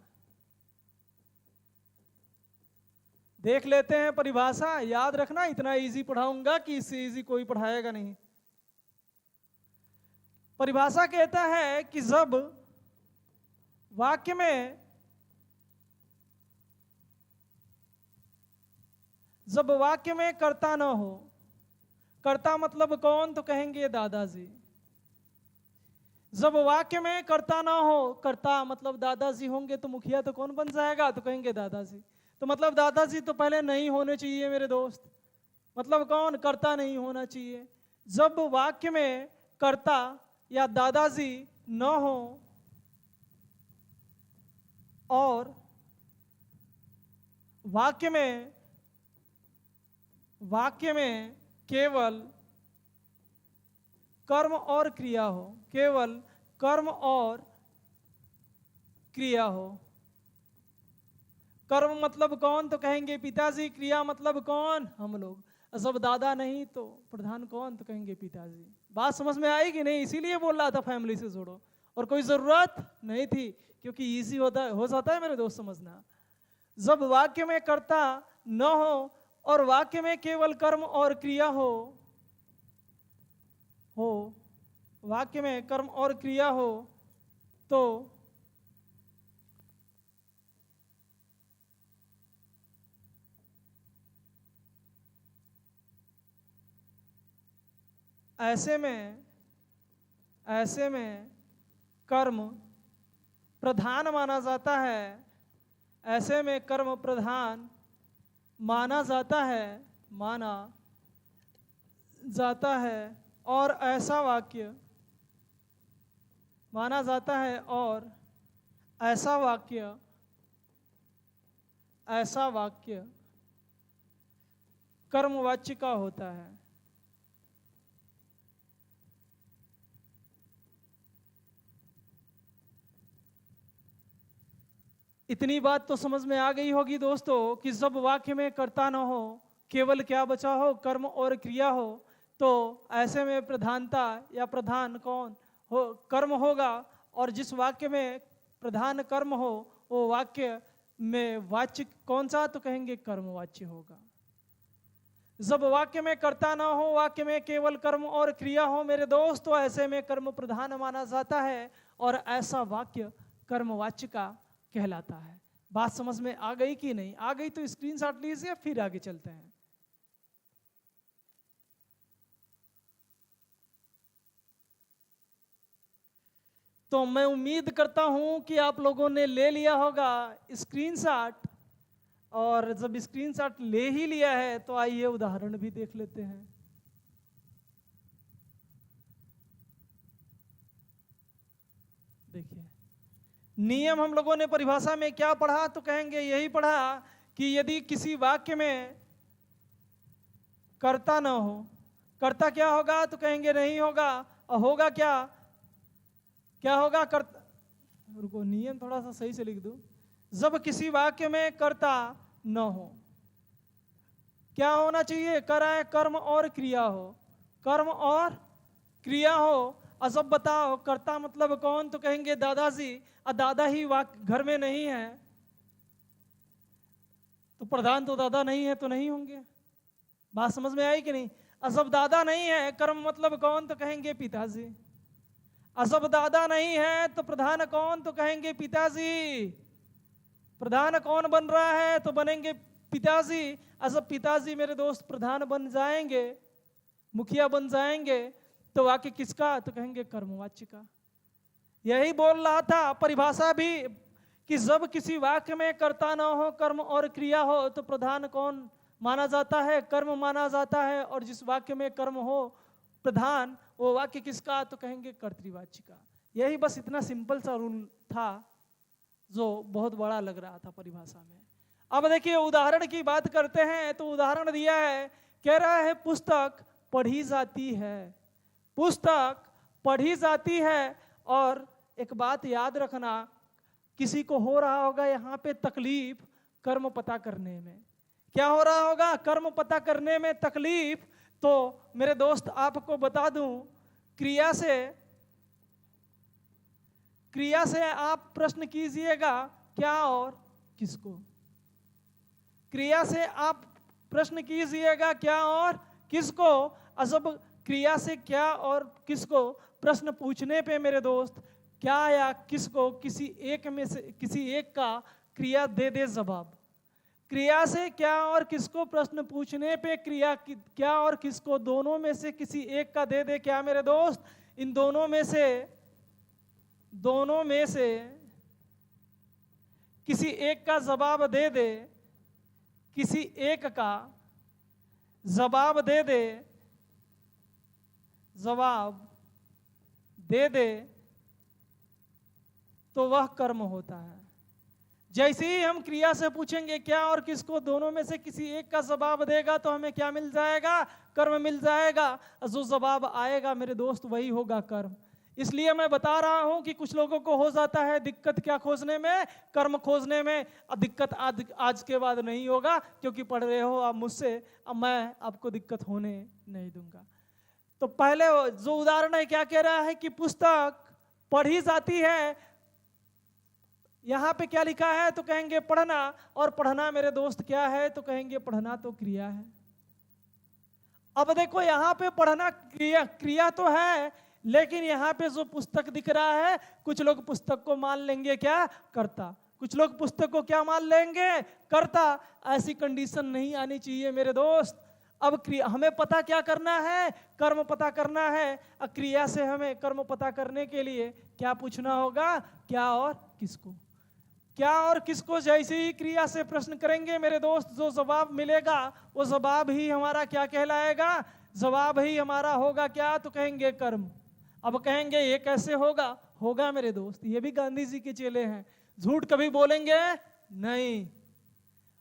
A: देख लेते हैं परिभाषा। याद रखना, इतना इजी पढ़ाऊंगा कि इससे इजी कोई पढ़ाएगा नहीं। परिभाषा कहता है कि जब वाक्य में कर्ता न हो, कर्ता मतलब कौन? तो कहेंगे दादाजी। जब वाक्य में कर्ता ना हो, कर्ता मतलब दादाजी होंगे, तो मुखिया तो कौन बन जाएगा? तो कहेंगे दादाजी। तो मतलब दादाजी तो पहले नहीं होने चाहिए मेरे दोस्त। मतलब कौन? कर्ता नहीं होना चाहिए। जब वाक्य में कर्ता या दादाजी न हो और वाक्य में केवल कर्म और क्रिया हो, केवल कर्म और क्रिया हो। कर्म मतलब कौन? तो कहेंगे पिताजी। क्रिया मतलब कौन? हम लोग। जब दादा नहीं तो प्रधान कौन? तो कहेंगे पिताजी। बात समझ में आई कि नहीं? इसीलिए बोल रहा था फैमिली से जोड़ो, और कोई जरूरत नहीं थी, क्योंकि इजी हो जाता है मेरे दोस्त समझना। जब वाक्य में कर्ता न हो और वाक्य में केवल कर्म और क्रिया हो, वाक्य में कर्म और क्रिया हो, तो ऐसे में कर्म प्रधान माना जाता है। ऐसे में कर्म प्रधान माना जाता है और ऐसा वाक्य माना जाता है, और ऐसा वाक्य कर्मवाच्य का होता है। इतनी बात तो समझ में आ गई होगी दोस्तों कि जब वाक्य में कर्ता न हो, केवल क्या बचा हो? कर्म और क्रिया हो, तो ऐसे में प्रधानता या प्रधान कौन हो? कर्म होगा। और जिस वाक्य में प्रधान कर्म हो, वो वाक्य में वाच्य कौन सा? तो कहेंगे कर्मवाच्य होगा। जब वाक्य में कर्ता ना हो, वाक्य में केवल कर्म और क्रिया हो मेरे दोस्त, तो ऐसे में कर्म प्रधान माना जाता है, और ऐसा वाक्य कर्मवाच्य का कहलाता है। बात समझ में आ गई कि नहीं? आ गई तो स्क्रीनशॉट लीजिए, फिर आगे चलते हैं। तो मैं उम्मीद करता हूं कि आप लोगों ने ले लिया होगा स्क्रीनशॉट, और जब स्क्रीनशॉट ले ही लिया है तो आइए उदाहरण भी देख लेते हैं। देखिए, नियम हम लोगों ने परिभाषा में क्या पढ़ा? तो कहेंगे यही पढ़ा कि यदि किसी वाक्य में कर्ता ना हो, कर्ता क्या होगा? तो कहेंगे नहीं होगा। और होगा क्या? क्या होगा? कर्ता। रुको, नियम थोड़ा सा सही से लिख दूं। जब किसी वाक्य में कर्ता न हो, क्या होना चाहिए? कर्म और क्रिया हो, कर्म और क्रिया हो। और जब बताओ कर्ता मतलब कौन? तो कहेंगे दादाजी। और दादा ही घर में नहीं है, तो प्रधान तो दादा नहीं है तो नहीं होंगे। बात समझ में आई कि नहीं? असब दादा नहीं है, कर्म मतलब कौन, तो कहेंगे पिताजी। असब दादा नहीं है तो प्रधान कौन, तो कहेंगे पिताजी। प्रधान कौन बन रहा है, तो बनेंगे पिताजी। असब पिताजी मेरे दोस्त प्रधान बन जाएंगे, मुखिया बन जाएंगे, तो वाक्य किसका, तो कहेंगे कर्मवाच्य का। यही बोल रहा था परिभाषा भी कि जब किसी वाक्य में कर्ता ना हो, कर्म और क्रिया हो, तो प्रधान कौन माना जाता है, कर्म माना जाता है। और जिस वाक्य में कर्म हो प्रधान, वो वाक्य किसका, तो कहेंगे कर्तृवाच्य का। यही बस इतना सिंपल सा रूल था जो बहुत बड़ा लग रहा था परिभाषा में। अब देखिए उदाहरण की बात करते हैं, तो उदाहरण दिया है, कह रहा है पुस्तक पढ़ी जाती है, पुस्तक पढ़ी जाती है। और एक बात याद रखना, किसी को हो रहा होगा यहाँ पे तकलीफ कर्म पता करने में। क्या हो रहा होगा, कर्म पता करने में तकलीफ। तो मेरे दोस्त आपको बता दूं, क्रिया से आप प्रश्न कीजिएगा क्या और किसको। क्रिया से आप प्रश्न कीजिएगा क्या और किसको। अजब क्रिया से क्या और किसको प्रश्न पूछने पे मेरे दोस्त क्या या किसको किसी एक में से किसी एक का क्रिया दे दे जवाब। क्रिया से क्या और किसको प्रश्न पूछने पे क्रिया क्या और किसको दोनों में से किसी एक का दे दे क्या मेरे दोस्त। इन दोनों में से किसी एक का जवाब दे दे, किसी एक का जवाब दे दे, जवाब दे दे तो वह कर्म होता है। जैसे ही हम क्रिया से पूछेंगे क्या और किसको, दोनों में से किसी एक का जवाब देगा तो हमें क्या मिल जाएगा, कर्म मिल जाएगा। जो जवाब आएगा मेरे दोस्त वही होगा कर्म। इसलिए मैं बता रहा हूं कि कुछ लोगों को हो जाता है दिक्कत क्या खोजने में, कर्म खोजने में। अब दिक्कत आज के बाद नहीं होगा क्योंकि पढ़ रहे हो आप मुझसे, अब मैं आपको दिक्कत होने नहीं दूंगा। तो पहले जो उदाहरण है क्या कह रहा है कि पुस्तक पढ़ी जाती है, यहां पे क्या लिखा है तो कहेंगे पढ़ना। और पढ़ना मेरे दोस्त क्या है, तो कहेंगे पढ़ना तो क्रिया है। अब देखो यहां पे पढ़ना क्रिया तो है, लेकिन यहां पे जो पुस्तक दिख रहा है, कुछ लोग पुस्तक को मान लेंगे क्या, कर्ता। कुछ लोग पुस्तक को क्या मान लेंगे, कर्ता। ऐसी कंडीशन नहीं आनी चाहिए मेरे दोस्त। अब हमें पता क्या करना है, कर्म पता करना है। क्रिया से हमें कर्म पता करने के लिए क्या पूछना होगा, क्या और किसको। क्या और किसको जैसे ही क्रिया से प्रश्न करेंगे मेरे दोस्त, जो जवाब मिलेगा वो जवाब ही हमारा क्या कहलाएगा, जवाब ही हमारा होगा क्या, तो कहेंगे कर्म। अब कहेंगे ये कैसे होगा, होगा मेरे दोस्त, ये भी गांधी जी के चेले हैं, झूठ कभी बोलेंगे नहीं।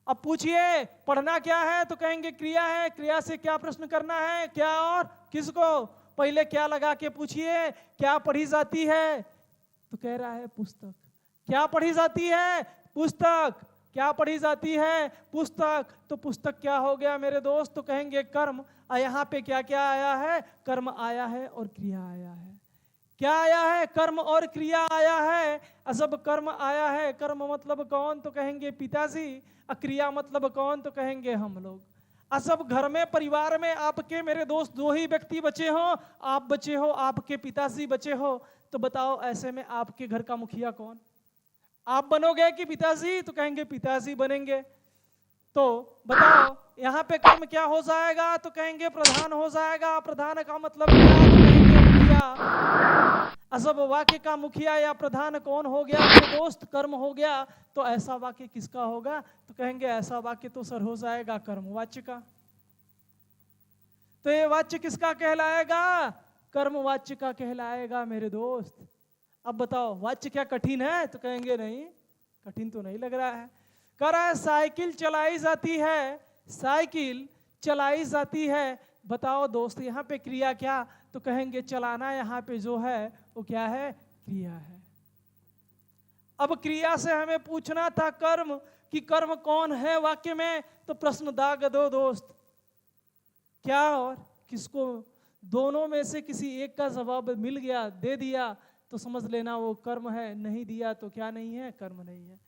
A: अब पूछिए पढ़ना क्या है, तो कहेंगे क्रिया है। क्रिया से क्या प्रश्न करना है, क्या और किसको। पहले क्या लगा के पूछिए, क्या पढ़ी जाती है, तो कह रहा है पुस्तक। क्या पढ़ी जाती है, पुस्तक। क्या पढ़ी जाती है, पुस्तक। तो पुस्तक क्या हो गया मेरे दोस्त, तो कहेंगे कर्म। यहाँ पे क्या क्या आया है, कर्म आया है और क्रिया आया है। क्या आया है, कर्म और क्रिया आया है। जब कर्म आया है, कर्म मतलब कौन, तो कहेंगे पिताजी। क्रिया मतलब कौन, तो कहेंगे हम लोग। सब घर में परिवार में आपके मेरे दोस्त दो ही व्यक्ति बचे हो, आप बचे हो, आपके पिताजी बचे हो। तो बताओ ऐसे में आपके घर का मुखिया कौन, आप बनोगे कि पिताजी, तो कहेंगे पिताजी बनेंगे। तो बताओ यहाँ पे कर्म क्या हो जाएगा, तो कहेंगे प्रधान हो जाएगा। प्रधान का मतलब क्या, तो कहेंगे मुखिया। असब वाक्य का मुखिया या प्रधान कौन हो गया मेरे दोस्त, कर्म हो गया। तो ऐसा वाक्य किसका होगा, तो कहेंगे ऐसा वाक्य तो सर हो जाएगा कर्मवाच्य का। तो ये वाच्य किसका कहलाएगा, कर्मवाच्य का कहलाएगा मेरे दोस्त। अब बताओ वाच्य क्या कठिन है, तो कहेंगे नहीं, कठिन तो नहीं लग रहा है। कह रहा है साइकिल चलाई जाती है, साइकिल चलाई जाती है। बताओ दोस्त यहाँ पे क्रिया क्या, तो कहेंगे चलाना। यहाँ पे जो है वो क्या है, क्रिया है। अब क्रिया से हमें पूछना था कर्म, कि कर्म कौन है वाक्य में। तो प्रश्न दाग दो दोस्त, क्या और किसको, दोनों में से किसी एक का जवाब मिल गया, दे दिया, तो समझ लेना वो कर्म है। नहीं दिया तो क्या नहीं है, कर्म नहीं है।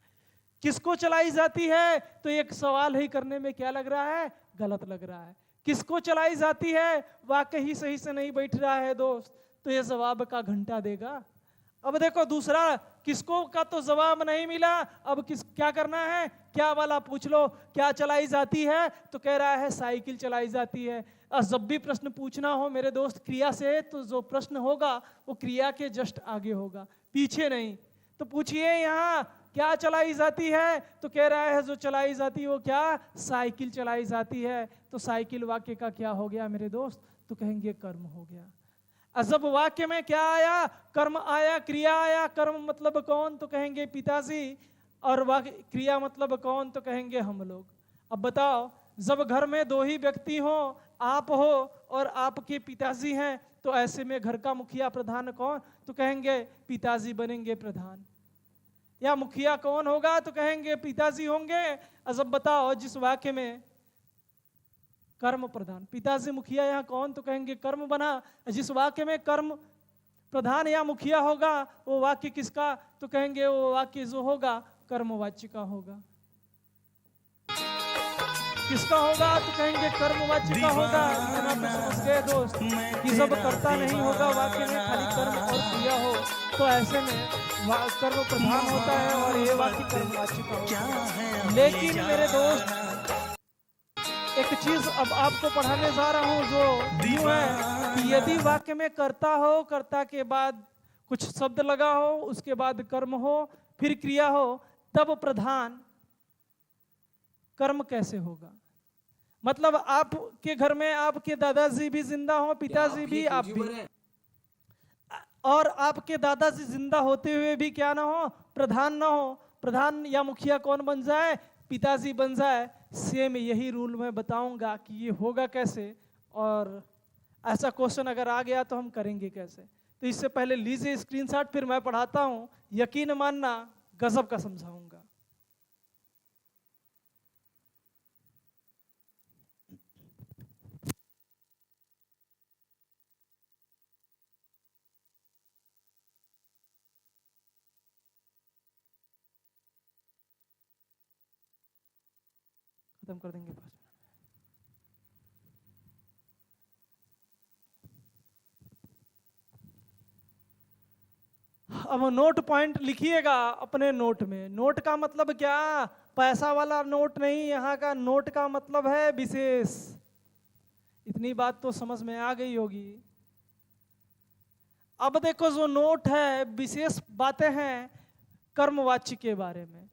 A: किसको चलाई जाती है, तो एक सवाल ही करने में क्या लग रहा है, गलत लग रहा है। किसको चलाई जाती है? वाक्य ही सही से नहीं बैठ रहा है दोस्त, तो ये जवाब का घंटा देगा। अब देखो दूसरा, किसको का तो जवाब नहीं मिला, अब किस क्या करना है, क्या वाला पूछ लो। क्या चलाई जाती है? तो कह रहा है साइकिल चलाई जाती है। और जब भी प्रश्न पूछना हो मेरे दोस्त क्रिया से, तो जो प्रश्न होगा वो क्रिया के जस्ट आगे होगा, पीछे नहीं। तो पूछिए यहाँ क्या चलाई जाती है, तो कह रहा है जो चलाई जाती है वो क्या, साइकिल चलाई जाती है। तो साइकिल वाक्य का क्या हो गया मेरे दोस्त, तो कहेंगे कर्म हो गया। जब वाक्य में क्या आया, कर्म आया, क्रिया आया। कर्म मतलब कौन, तो कहेंगे पिताजी, और वाक्य क्रिया मतलब कौन, तो कहेंगे हम लोग। अब बताओ, जब घर में दो ही व्यक्ति हो, आप हो और आपके पिताजी हैं, तो ऐसे में घर का मुखिया प्रधान कौन, तो कहेंगे पिताजी बनेंगे प्रधान। या मुखिया कौन होगा, तो कहेंगे पिताजी होंगे। अब बताओ, जिस वाक्य में कर्म प्रधान, पिताजी मुखिया, यहाँ कौन, तो कहेंगे कर्म बना। जिस वाक्य में कर्म प्रधान या मुखिया होगा, वो वाक्य किसका, तो कहेंगे वो वाक्य जो होगा कर्मवाच्य का होगा। किसका होगा, तो कहेंगे कर्मवाच्य का होगा। इतना तो समझ गए दोस्त कि जब कर्ता नहीं होगा वाक्य में, खाली कर्म और क्रिया हो, तो ऐसे में कर्म प्रधान होता है और ये वाक्य कर्मवाच्य का होता है। लेकिन मेरे दोस्त एक चीज अब आपको पढ़ाने जा रहा हूं जो यूं है कि यदि वाक्य में कर्ता हो, कर्ता के बाद कुछ शब्द लगा हो, उसके बाद कर्म हो, फिर क्रिया हो, तब प्रधान कर्म कैसे होगा। मतलब आपके घर में आपके दादाजी भी जिंदा हो, पिताजी भी, आप भी, और आपके दादाजी जिंदा होते हुए भी क्या ना हो, प्रधान ना हो। प्रधान या मुखिया कौन बन जाए, पिताजी बन जाए। सेम यही रूल मैं बताऊंगा कि ये होगा कैसे, और ऐसा क्वेश्चन अगर आ गया तो हम करेंगे कैसे। तो इससे पहले लीजिए स्क्रीनशॉट, फिर मैं पढ़ाता हूं। यकीन मानना गजब का समझाऊंगा। खत्म कर देंगे 5 मिनट में। अब नोट पॉइंट लिखिएगा अपने नोट में। नोट का मतलब क्या, पैसा वाला नोट नहीं, यहाँ का नोट का मतलब है विशेष। इतनी बात तो समझ में आ गई होगी। अब देखो, जो नोट है विशेष बातें हैं कर्मवाच्य के बारे में।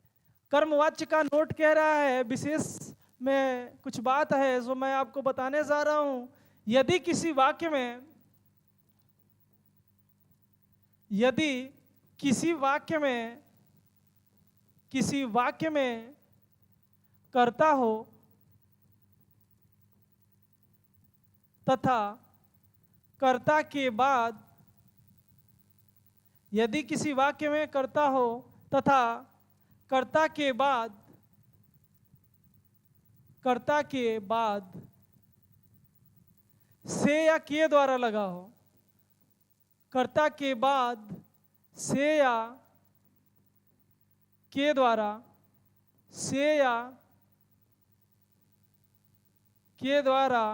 A: कर्मवाच्य का नोट कह रहा है, विशेष में कुछ बात है जो मैं आपको बताने जा रहा हूं। यदि किसी वाक्य में, यदि किसी वाक्य में कर्ता हो तथा कर्ता के बाद, यदि किसी वाक्य में कर्ता हो तथा कर्ता के बाद से या के द्वारा लगा हो, कर्ता के बाद से या के द्वारा, से या के द्वारा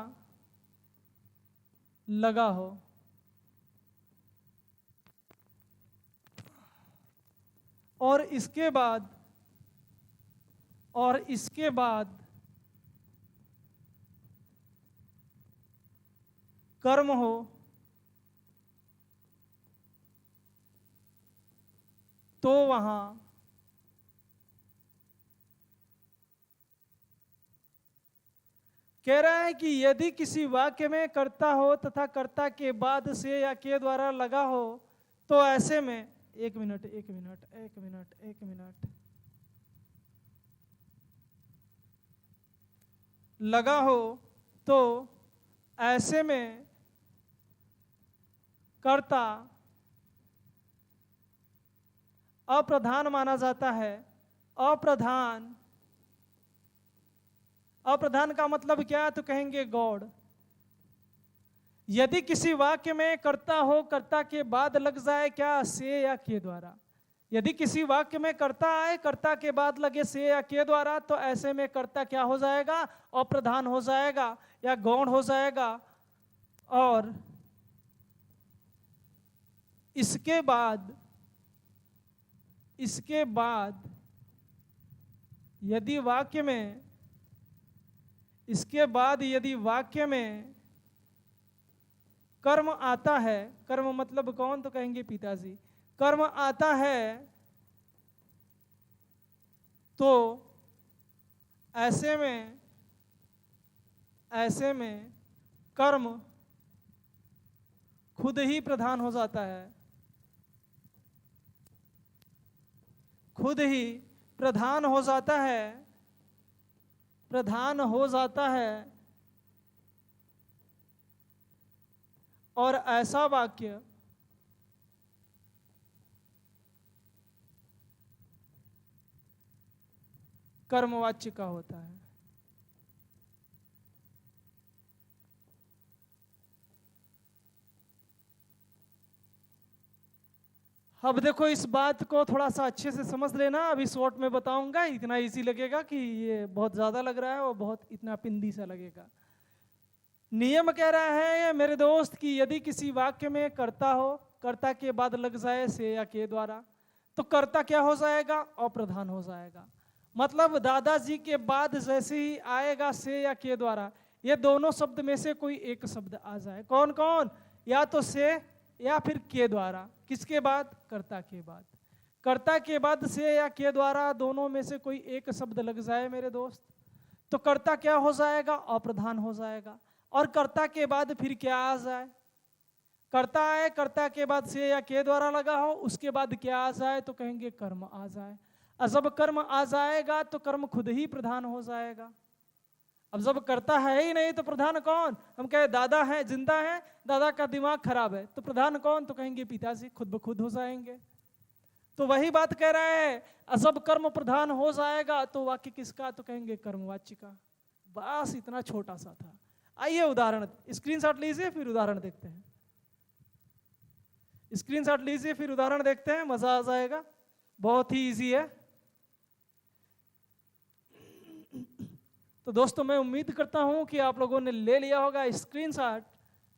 A: लगा हो, और इसके बाद कर्म हो, तो वहां कह रहा है कि यदि किसी वाक्य में कर्ता हो तथा कर्ता के बाद से या के द्वारा लगा हो, तो ऐसे में एक मिनट लगा हो, तो ऐसे में कर्ता अप्रधान माना जाता है। अप्रधान का मतलब क्या है, तो कहेंगे गॉड। यदि किसी वाक्य में कर्ता हो, कर्ता के बाद लग जाए क्या, से या के द्वारा, यदि किसी वाक्य में कर्ता आए, कर्ता के बाद लगे से या के द्वारा, तो ऐसे में कर्ता क्या हो जाएगा? अप्रधान हो जाएगा या गौण हो जाएगा। और इसके बाद यदि वाक्य में कर्म आता है, कर्म मतलब कौन? तो कहेंगे पिताजी। कर्म आता है तो ऐसे में कर्म खुद ही प्रधान हो जाता है, खुद ही प्रधान हो जाता है। और ऐसा वाक्य कर्मवाच्य का होता है। अब देखो, इस बात को थोड़ा सा अच्छे से समझ लेना। अभी शॉर्ट में बताऊंगा, इतना इजी लगेगा कि ये बहुत ज्यादा लग रहा है और बहुत इतना पिंदी सा लगेगा। नियम कह रहा है मेरे दोस्त कि यदि किसी वाक्य में कर्ता हो, कर्ता के बाद लग जाए से या के द्वारा, तो कर्ता क्या हो जाएगा? अप्रधान हो जाएगा। मतलब दादाजी के बाद जैसे ही आएगा से या के द्वारा, ये दोनों शब्द में से कोई एक शब्द आ जाए। कौन कौन? या तो से या फिर के द्वारा। किसके बाद? कर्ता के बाद। कर्ता के बाद से या के द्वारा दोनों में से कोई एक शब्द लग जाए मेरे दोस्त, तो कर्ता क्या हो जाएगा? अप्रधान हो जाएगा। और कर्ता के बाद फिर क्या आ जाए? कर्ता आए, कर्ता के बाद से या के द्वारा लगा हो, उसके बाद क्या आ जाए? तो कहेंगे कर्म आ जाए। और जब कर्म आ जाएगा तो कर्म खुद ही प्रधान हो जाएगा। अब जब कर्ता है ही नहीं तो प्रधान कौन? हम कहे दादा है, जिंदा है, दादा का दिमाग खराब है, तो प्रधान कौन? तो कहेंगे पिताजी, खुद ब खुद हो जाएंगे। तो वही बात कह रहे हैं, जब कर्म प्रधान हो जाएगा तो वाक्य किसका? तो कहेंगे कर्मवाच्य का। बस इतना छोटा सा था। आइए उदाहरण, स्क्रीनशॉट लीजिए फिर उदाहरण देखते हैं। स्क्रीनशॉट लीजिए फिर उदाहरण देखते हैं, मजा आ जाएगा, बहुत ही इजी है। तो दोस्तों, मैं उम्मीद करता हूं कि आप लोगों ने ले लिया होगा स्क्रीनशॉट।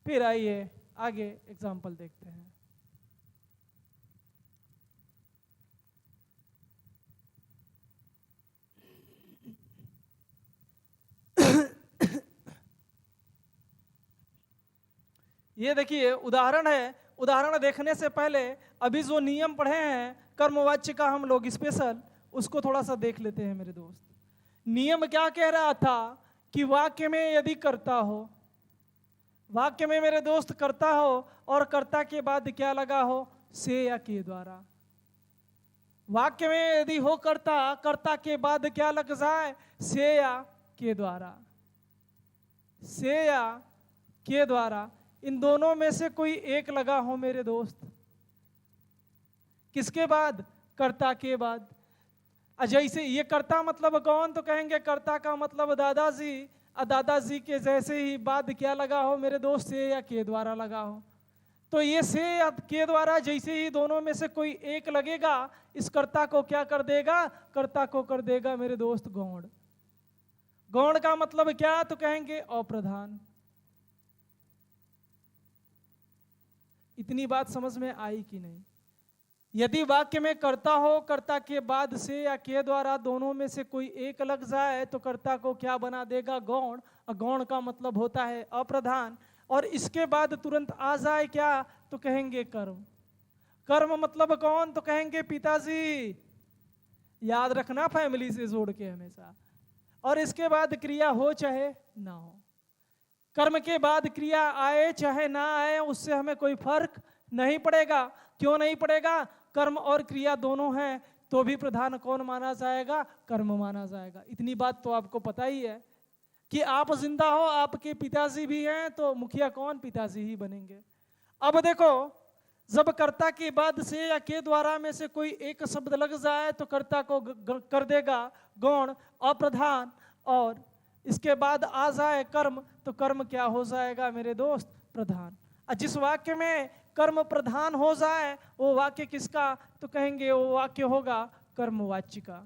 A: फिर आइए आगे एग्जाम्पल देखते हैं। ये देखिए उदाहरण है। उदाहरण देखने से पहले अभी जो नियम पढ़े हैं कर्मवाच्य का हम लोग स्पेशल, उसको थोड़ा सा देख लेते हैं मेरे दोस्त। नियम क्या कह रहा था कि वाक्य में यदि कर्ता हो, वाक्य में मेरे दोस्त कर्ता हो और कर्ता के बाद क्या लगा हो? से या के द्वारा। वाक्य में यदि हो कर्ता, कर्ता के बाद क्या लग जाए? से या के द्वारा। से या के द्वारा, इन दोनों में से कोई एक लगा हो मेरे दोस्त। किसके बाद? कर्ता के बाद। जैसे ये कर्ता मतलब कौन? तो कहेंगे कर्ता का मतलब दादाजी। दादाजी के जैसे ही बाद क्या लगा हो मेरे दोस्त? से या के द्वारा लगा हो। तो ये से या के द्वारा जैसे ही दोनों में से कोई एक लगेगा, इस कर्ता को क्या कर देगा? कर्ता को कर देगा मेरे दोस्त गौण। गौण का मतलब क्या? तो कहेंगे अप्रधान। इतनी बात समझ में आई कि नहीं? यदि वाक्य में कर्ता हो, कर्ता के बाद से या के द्वारा दोनों में से कोई एक लग जाए तो कर्ता को क्या बना देगा? गौण। और गौण का मतलब होता है अप्रधान। और इसके बाद तुरंत आ जाए क्या? तो कहेंगे कर्म। कर्म मतलब कौन? तो कहेंगे पिताजी। याद रखना फैमिली से जोड़ के हमेशा। और इसके बाद क्रिया हो चाहे ना हो। कर्म के बाद क्रिया आए चाहे ना आए, उससे हमें कोई फर्क नहीं पड़ेगा। क्यों नहीं पड़ेगा? कर्म और क्रिया दोनों हैं तो भी प्रधान कौन माना जाएगा? कर्म माना जाएगा। इतनी बात तो आपको पता ही है कि आप जिंदा हो, आपके पिताजी भी हैं, तो मुखिया कौन? पिताजी ही बनेंगे। अब देखो, जब कर्ता के बाद से या के द्वारा में से कोई एक शब्द लग जाए तो कर्ता को कर देगा गौण अप्रधान। और इसके बाद आ जाए कर्म, तो कर्म क्या हो जाएगा मेरे दोस्त? प्रधान। जिस वाक्य में कर्म प्रधान हो जाए वो वाक्य किसका, तो कहेंगे वो वाक्य होगा कर्मवाच्य का।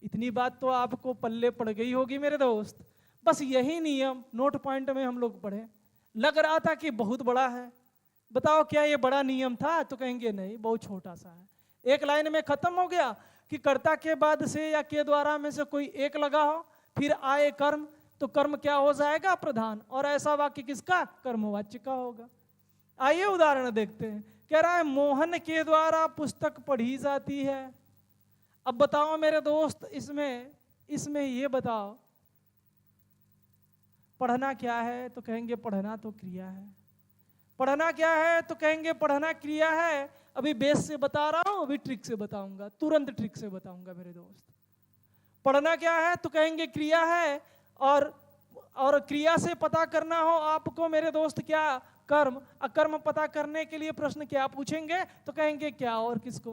A: इतनी बात तो आपको पल्ले पड़ गई होगी मेरे दोस्त। बस यही नियम नोट पॉइंट में हम लोग पढ़े। लग रहा था कि बहुत बड़ा है, बताओ क्या ये बड़ा नियम था, तो कहेंगे नहीं, बहुत छोटा सा है। एक लाइन में खत्म हो गया कि कर्ता के बाद से या के द्वारा में से कोई एक लगा हो, फिर आए कर्म, तो कर्म क्या हो जाएगा, प्रधान। और ऐसा वाक्य किसका, कर्मवाच्य का होगा। आइए उदाहरण देखते हैं। कह रहा है मोहन के द्वारा पुस्तक पढ़ी जाती है। अब बताओ मेरे दोस्त, इसमें ये बताओ पढ़ना क्या है, तो कहेंगे पढ़ना तो क्रिया है। पढ़ना क्या है, तो कहेंगे पढ़ना क्रिया है। अभी बेस से बता रहा हूं, अभी ट्रिक से बताऊंगा, तुरंत ट्रिक से बताऊंगा मेरे दोस्त। पढ़ना क्या है, तो कहेंगे क्रिया है। और क्रिया से पता करना हो आपको मेरे दोस्त क्या, कर्म। अकर्म पता करने के लिए प्रश्न क्या पूछेंगे, तो कहेंगे क्या और किसको,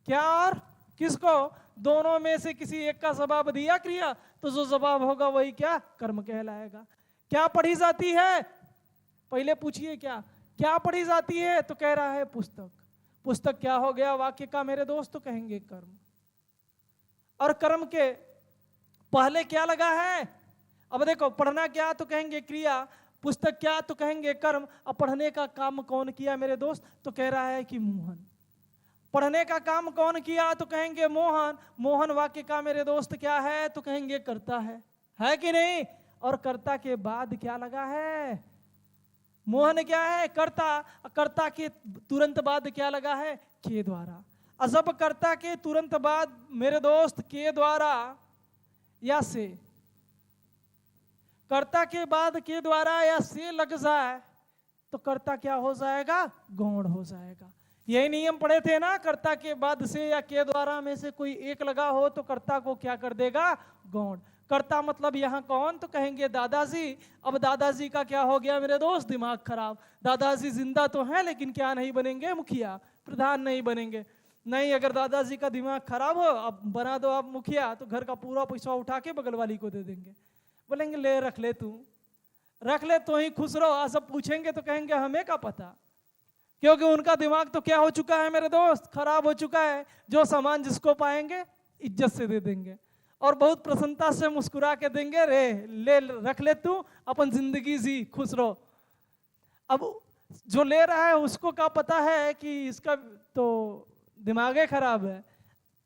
A: क्या और किसको, दोनों में से किसी एक का जवाब दिया क्रिया, तो जो जवाब होगा वही क्या, कर्म कहलाएगा। क्या पढ़ी जाती है, पहले पूछिए क्या पढ़ी जाती है, तो कह रहा है पुस्तक। पुस्तक क्या हो गया वाक्य का मेरे दोस्त, तो कहेंगे कर्म। और कर्म के पहले क्या लगा है, अब देखो पढ़ना क्या, तो कहेंगे क्रिया, पुस्तक क्या, तो कहेंगे कर्म। अब पढ़ने का काम कौन किया मेरे दोस्त, तो कह रहा है कि मोहन। पढ़ने का काम कौन किया, तो कहेंगे मोहन। मोहन वाक्य का मेरे दोस्त क्या है, तो कहेंगे कर्ता है कि नहीं। और कर्ता के बाद क्या लगा है, मोहन क्या है, कर्ता। कर्ता के तुरंत बाद क्या लगा है, के द्वारा। अजब कर्ता के तुरंत बाद मेरे दोस्त के द्वारा या से, कर्ता के बाद के द्वारा या से लग जाए तो कर्ता क्या हो जाएगा, गौण हो जाएगा। यही नियम पढ़े थे ना, कर्ता के बाद से या के द्वारा में से कोई एक लगा हो तो कर्ता को क्या कर देगा, गौण। कर्ता मतलब यहाँ कौन, तो कहेंगे दादाजी। अब दादाजी का क्या हो गया मेरे दोस्त, दिमाग खराब। दादाजी जिंदा तो हैं लेकिन क्या नहीं बनेंगे, मुखिया, प्रधान नहीं बनेंगे। नहीं, अगर दादाजी का दिमाग खराब हो, अब बना दो आप मुखिया, तो घर का पूरा पैसा उठा के बगल वाली को दे देंगे। बोलेंगे ले रख ले तू, रख ले तो ही खुश रहो। सब पूछेंगे तो कहेंगे हमें क्या पता, क्योंकि उनका दिमाग तो क्या हो चुका है मेरे दोस्त, खराब हो चुका है। जो सामान जिसको पाएंगे इज्जत से दे देंगे और बहुत प्रसन्नता से मुस्कुरा के देंगे, रे ले रख ले तू, अपन जिंदगी जी, खुश रहो। अब जो ले रहा है उसको क्या पता है कि इसका तो दिमाग ही खराब है।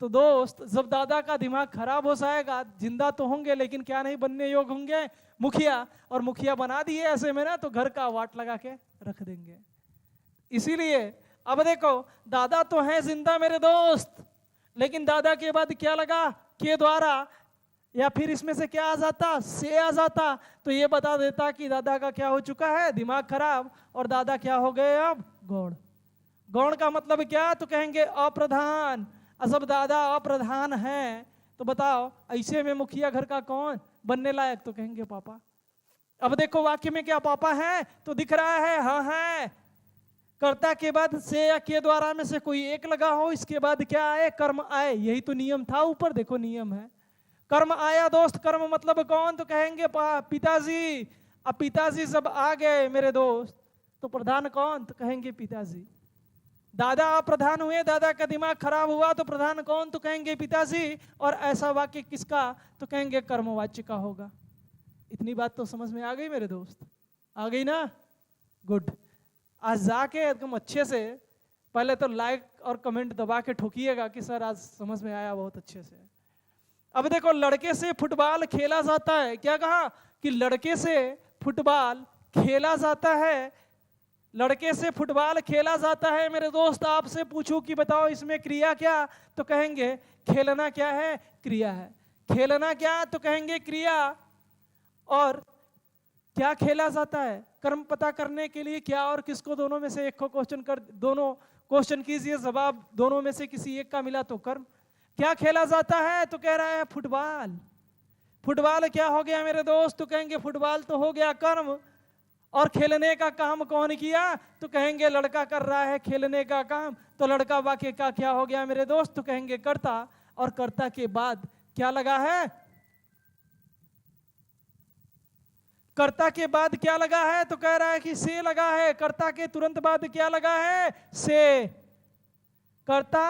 A: तो दोस्त जब दादा का दिमाग खराब हो जाएगा, जिंदा तो होंगे लेकिन क्या नहीं बनने योग्य होंगे, मुखिया। और मुखिया बना दिए ऐसे में ना, तो घर का वाट लगा के रख देंगे। इसीलिए अब देखो, दादा तो है जिंदा मेरे दोस्त, लेकिन दादा के बाद क्या लगा, के द्वारा, या फिर इसमें से क्या आ जाता, से आ जाता, तो ये बता देता कि दादा का क्या हो चुका है, दिमाग खराब। और दादा क्या हो गए अब, गौण। गौण का मतलब क्या, तो कहेंगे अप्रधान। अब दादा अप्रधान है तो बताओ ऐसे में मुखिया घर का कौन बनने लायक, तो कहेंगे पापा। अब देखो वाक्य में क्या पापा है, तो दिख रहा है हाँ है। कर्ता के बाद से या के द्वारा में से कोई एक लगा हो, इसके बाद क्या आए, कर्म आए। यही तो नियम था, ऊपर देखो नियम है, कर्म आया दोस्त। कर्म मतलब कौन, तो कहेंगे पिताजी। अब पिताजी जब आ गए मेरे दोस्त, तो प्रधान कौन, तो कहेंगे पिताजी। दादा प्रधान हुए, दादा का दिमाग खराब हुआ, तो प्रधान कौन, तो कहेंगे पिताजी। और ऐसा वाक्य किसका, तो कहेंगे कर्मवाच्य का होगा। इतनी बात तो समझ में आ गई मेरे दोस्त, आ गई ना, गुड। आज जाके एकदम अच्छे से पहले तो लाइक और कमेंट दबा के ठोकिएगा कि सर आज समझ में आया बहुत अच्छे से। अब देखो, लड़के से फुटबॉल खेला जाता है। क्या कहा कि लड़के से फुटबॉल खेला जाता है, लड़के से फुटबॉल खेला जाता है। मेरे दोस्त आपसे पूछूं कि बताओ इसमें क्रिया क्या, तो कहेंगे खेलना क्या है, क्रिया है। खेलना क्या, तो कहेंगे क्रिया। और क्या खेला जाता है, कर्म पता करने के लिए क्या और किसको, दोनों में से एक को क्वेश्चन कर, दोनों क्वेश्चन कीजिए, जवाब दोनों में से किसी एक का मिला तो कर्म। क्या खेला जाता है, तो कह रहा है फुटबॉल। फुटबॉल क्या हो गया मेरे दोस्त, तो कहेंगे फुटबॉल तो हो गया कर्म। और खेलने का काम कौन किया, तो कहेंगे लड़का कर रहा है खेलने का काम। तो लड़का वाक्य का क्या हो गया मेरे दोस्त, तो कहेंगे कर्ता। और कर्ता के बाद क्या लगा है, कर्ता के बाद क्या लगा है, तो कह रहा है कि से लगा है। कर्ता के तुरंत बाद क्या लगा है, से। कर्ता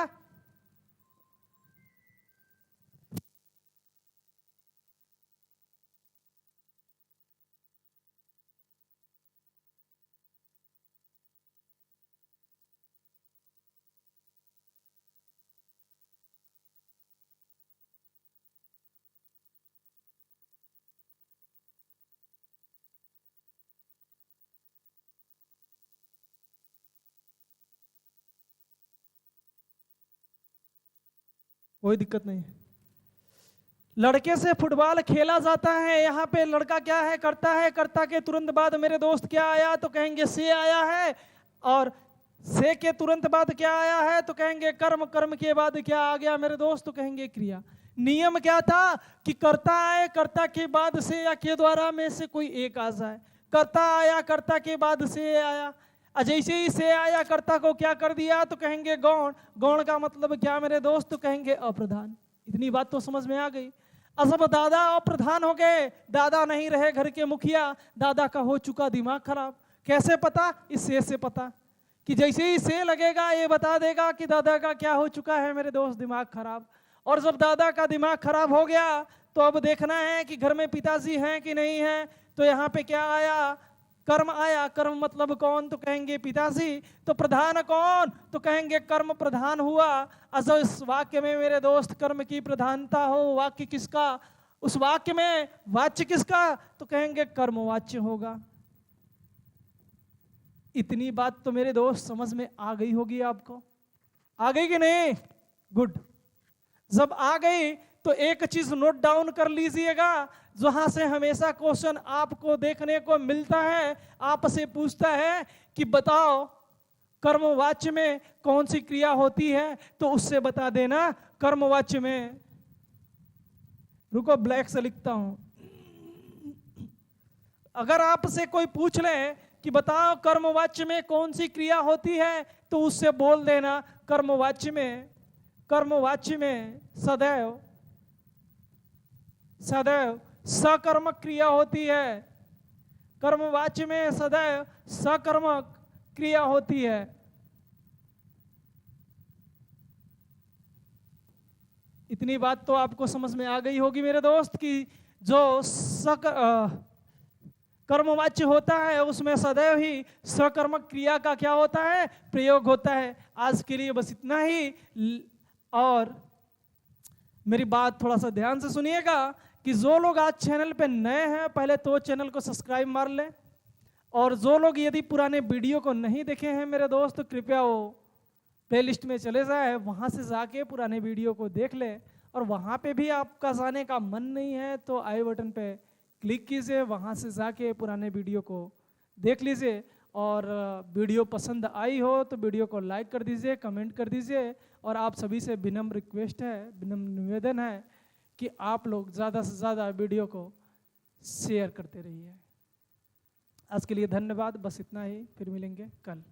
A: कोई दिक्कत नहीं है। लड़के से फुटबॉल खेला जाता है, यहाँ पे लड़का क्या है, करता है। कर्ता के तुरंत बाद मेरे दोस्त क्या आया, तो कहेंगे से आया है। और से के तुरंत बाद क्या आया है, तो कहेंगे कर्म। कर्म के बाद क्या आ गया मेरे दोस्त, तो कहेंगे क्रिया। नियम क्या था कि कर्ता आए, कर्ता के बाद से या के द्वारा में से कोई एक आ जाए। कर्ता आया, कर्ता के बाद से आया। जैसे ही से आया, कर्ता को क्या कर दिया, तो कहेंगे गौण। गौण का मतलब क्या मेरे दोस्त, तो कहेंगे अप्रधान। इतनी बात तो समझ में आ गई। अब दादा अप्रधान हो गए, दादा नहीं रहे घर के मुखिया, दादा का हो चुका दिमाग खराब। कैसे पता, इस से पता कि जैसे ही से लगेगा ये बता देगा कि दादा का क्या हो चुका है मेरे दोस्त, दिमाग खराब। और जब दादा का दिमाग खराब हो गया तो अब देखना है कि घर में पिताजी हैं कि नहीं है। तो यहाँ पे क्या आया, कर्म आया। कर्म मतलब कौन, तो कहेंगे पिताजी। तो प्रधान कौन, तो कहेंगे कर्म प्रधान हुआ। अगर इस वाक्य में मेरे दोस्त कर्म की प्रधानता हो, वाक्य किसका, उस वाक्य में वाच्य किसका, तो कहेंगे कर्मवाच्य होगा। इतनी बात तो मेरे दोस्त समझ में आ गई होगी आपको, आ गई कि नहीं? गुड। जब आ गई तो एक चीज नोट डाउन कर लीजिएगा, जहां से हमेशा क्वेश्चन आपको देखने को मिलता है। आपसे पूछता है कि बताओ कर्मवाच्य में कौन सी क्रिया होती है, तो उससे बता देना कर्मवाच्य में। रुको ब्लैक से लिखता हूं। अगर आपसे कोई पूछ ले कि बताओ कर्मवाच्य में कौन सी क्रिया होती है, तो उससे बोल देना कर्मवाच्य में, कर्मवाच्य में सदैव सदैव सकर्मक क्रिया होती है। कर्मवाच्य में सदैव सकर्मक क्रिया होती है। इतनी बात तो आपको समझ में आ गई होगी मेरे दोस्त कि जो कर्मवाच्य होता है उसमें सदैव ही सकर्मक क्रिया का क्या होता है, प्रयोग होता है। आज के लिए बस इतना ही। और मेरी बात थोड़ा सा ध्यान से सुनिएगा कि जो लोग आज चैनल पे नए हैं, पहले तो चैनल को सब्सक्राइब मार लें। और जो लोग यदि पुराने वीडियो को नहीं देखे हैं मेरे दोस्त, तो कृपया वो प्लेलिस्ट में चले जाए, वहाँ से जाके पुराने वीडियो को देख ले। और वहाँ पे भी आपका जाने का मन नहीं है तो आई बटन पे क्लिक कीजिए, वहाँ से जाके पुराने वीडियो को देख लीजिए। और वीडियो पसंद आई हो तो वीडियो को लाइक कर दीजिए, कमेंट कर दीजिए। और आप सभी से विनम्र रिक्वेस्ट है, विनम्र निवेदन है कि आप लोग ज़्यादा से ज़्यादा वीडियो को शेयर करते रहिए। आज के लिए धन्यवाद, बस इतना ही, फिर मिलेंगे कल।